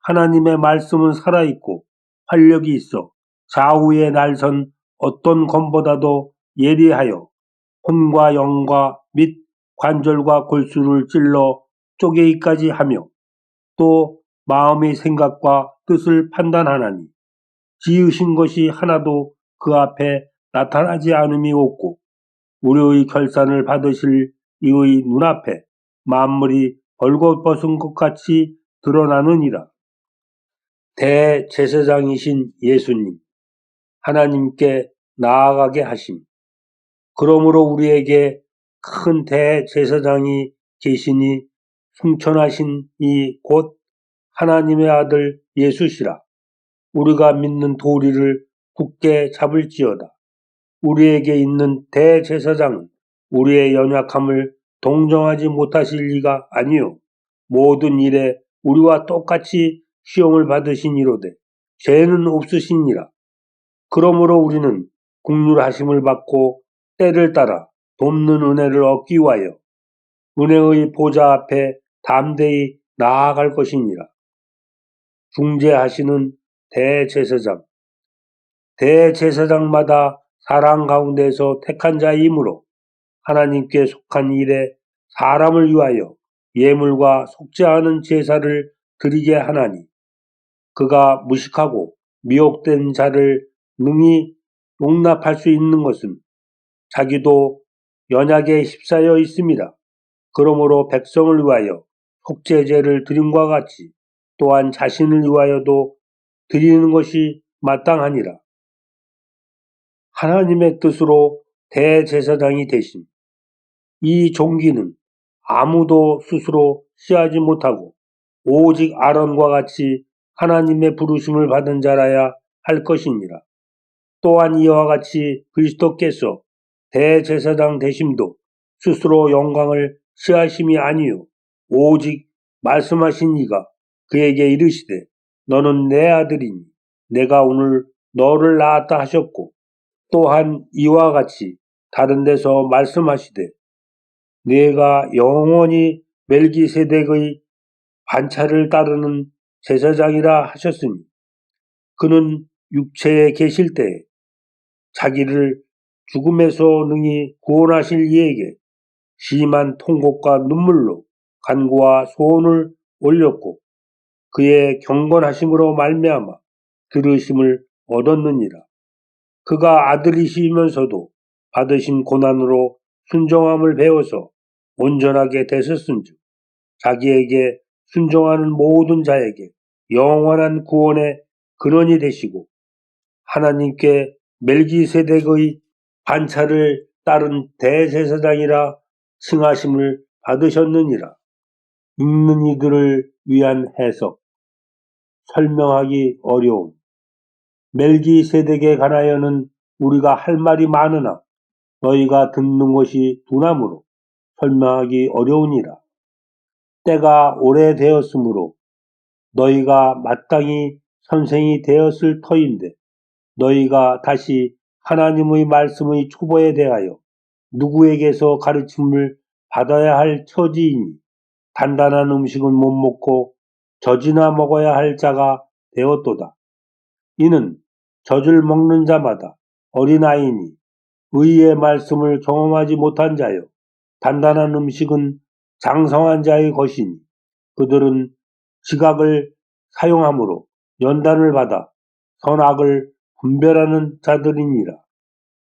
하나님의 말씀은 살아있고 활력이 있어 좌우에 날선 어떤 검보다도 예리하여 혼과 영과 및 관절과 골수를 찔러 쪼개기까지 하며 또 마음의 생각과 뜻을 판단하나니 지으신 것이 하나도 그 앞에 나타나지 않음이 없고 우리의 결산을 받으실 이의 눈앞에 만물이 벌거벗은 것 같이 드러나느니라. 대제사장이신 예수님, 하나님께 나아가게 하심. 그러므로 우리에게 큰 대제사장이 계시니 승천하신 이 곧 하나님의 아들 예수시라. 우리가 믿는 도리를 굳게 잡을지어다. 우리에게 있는 대제사장은 우리의 연약함을 동정하지 못하실 리가 아니요 모든 일에 우리와 똑같이 시험을 받으신 이로되 죄는 없으시니라. 그러므로 우리는 국률하심을 받고 때를 따라 돕는 은혜를 얻기 위하여 은혜의 보좌 앞에 담대히 나아갈 것이니라. 중재하시는 대제사장. 대제사장마다 사람 가운데서 택한 자이므로 하나님께 속한 일에 사람을 위하여 예물과 속죄하는 제사를 드리게 하나니 그가 무식하고 미혹된 자를 능히 용납할 수 있는 것은 자기도 연약에 휩싸여 있습니다. 그러므로 백성을 위하여 속죄제를 드림과 같이 또한 자신을 위하여도 드리는 것이 마땅하니라. 하나님의 뜻으로 대제사장이 되심. 이 종기는 아무도 스스로 취하지 못하고 오직 아론과 같이 하나님의 부르심을 받은 자라야 할 것이니라. 또한 이와 같이 그리스도께서 대제사장 되심도 스스로 영광을 취하심이 아니요 오직 말씀하신 이가 그에게 이르시되 너는 내 아들이니 내가 오늘 너를 낳았다 하셨고 또한 이와 같이 다른 데서 말씀하시되 내가 영원히 멜기세덱의 반차를 따르는 제사장이라 하셨으니 그는 육체에 계실 때에 자기를 죽음에서 능히 구원하실 이에게 심한 통곡과 눈물로 간구와 소원을 올렸고 그의 경건하심으로 말미암아 들으심을 얻었느니라. 그가 아들이시면서도 받으신 고난으로 순종함을 배워서 온전하게 되셨은즉 자기에게 순종하는 모든 자에게 영원한 구원의 근원이 되시고 하나님께 멜기세덱의 반차를 따른 대제사장이라 칭하심을 받으셨느니라. 읽는 이들을 위한 해석, 설명하기 어려움. 멜기세덱에 관하여는 우리가 할 말이 많으나 너희가 듣는 것이 둔하므로 설명하기 어려우니라. 때가 오래되었으므로 너희가 마땅히 선생이 되었을 터인데 너희가 다시 하나님의 말씀의 초보에 대하여 누구에게서 가르침을 받아야 할 처지이니 단단한 음식은 못 먹고 젖이나 먹어야 할 자가 되었도다. 이는 젖을 먹는 자마다 어린아이니 의의 말씀을 경험하지 못한 자요. 단단한 음식은 장성한 자의 것이니 그들은 지각을 사용함으로 연단을 받아 선악을 분별하는 자들이니라.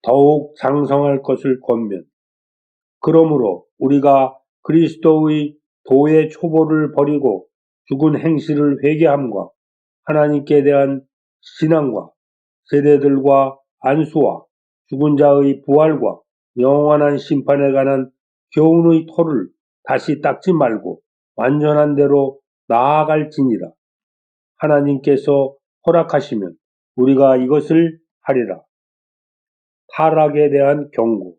더욱 장성할 것을 권면. 그러므로 우리가 그리스도의 도의 초보를 버리고 죽은 행실을 회개함과 하나님께 대한 신앙과 세대들과 안수와 죽은 자의 부활과 영원한 심판에 관한 교훈의 토를 다시 닦지 말고 완전한 대로 나아갈지니라. 하나님께서 허락하시면 우리가 이것을 하리라. 타락에 대한 경고.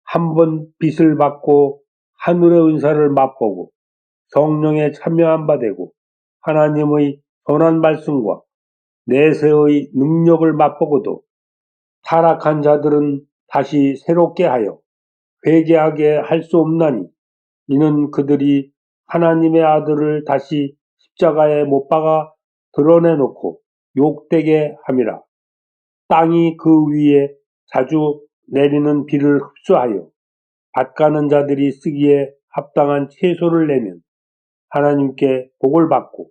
한번 빚을 받고 하늘의 은사를 맛보고 성령에 참여한 바 되고 하나님의 선한 말씀과 내세의 능력을 맛보고도 타락한 자들은 다시 새롭게 하여 회개하게 할 수 없나니 이는 그들이 하나님의 아들을 다시 십자가에 못 박아 드러내놓고 욕되게 함이라. 땅이 그 위에 자주 내리는 비를 흡수하여 밭가는 자들이 쓰기에 합당한 채소를 내면 하나님께 복을 받고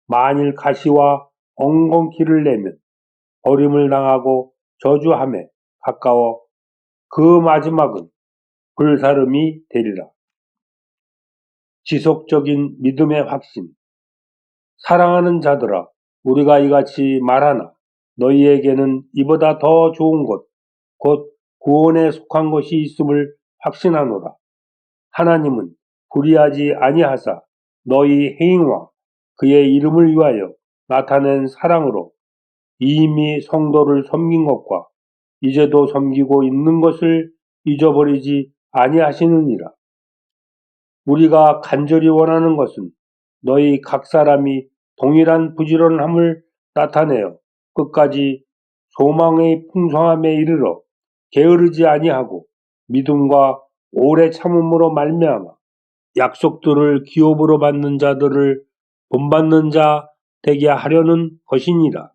만일 가시와 엉겅퀴를 내면 버림을 당하고 저주함에 가까워 그 마지막은 불사름이 되리라. 지속적인 믿음의 확신. 사랑하는 자들아, 우리가 이같이 말하나 너희에게는 이보다 더 좋은 것, 곧 구원에 속한 것이 있음을 확신하노라. 하나님은 불의하지 아니하사 너희 행위와 그의 이름을 위하여 나타낸 사랑으로 이미 성도를 섬긴 것과 이제도 섬기고 있는 것을 잊어버리지 아니하시느니라. 우리가 간절히 원하는 것은 너희 각 사람이 동일한 부지런함을 나타내어 끝까지 소망의 풍성함에 이르러 게으르지 아니하고 믿음과 오래 참음으로 말미암아 약속들을 기업으로 받는 자들을 본받는 자 되게 하려는 것이니라.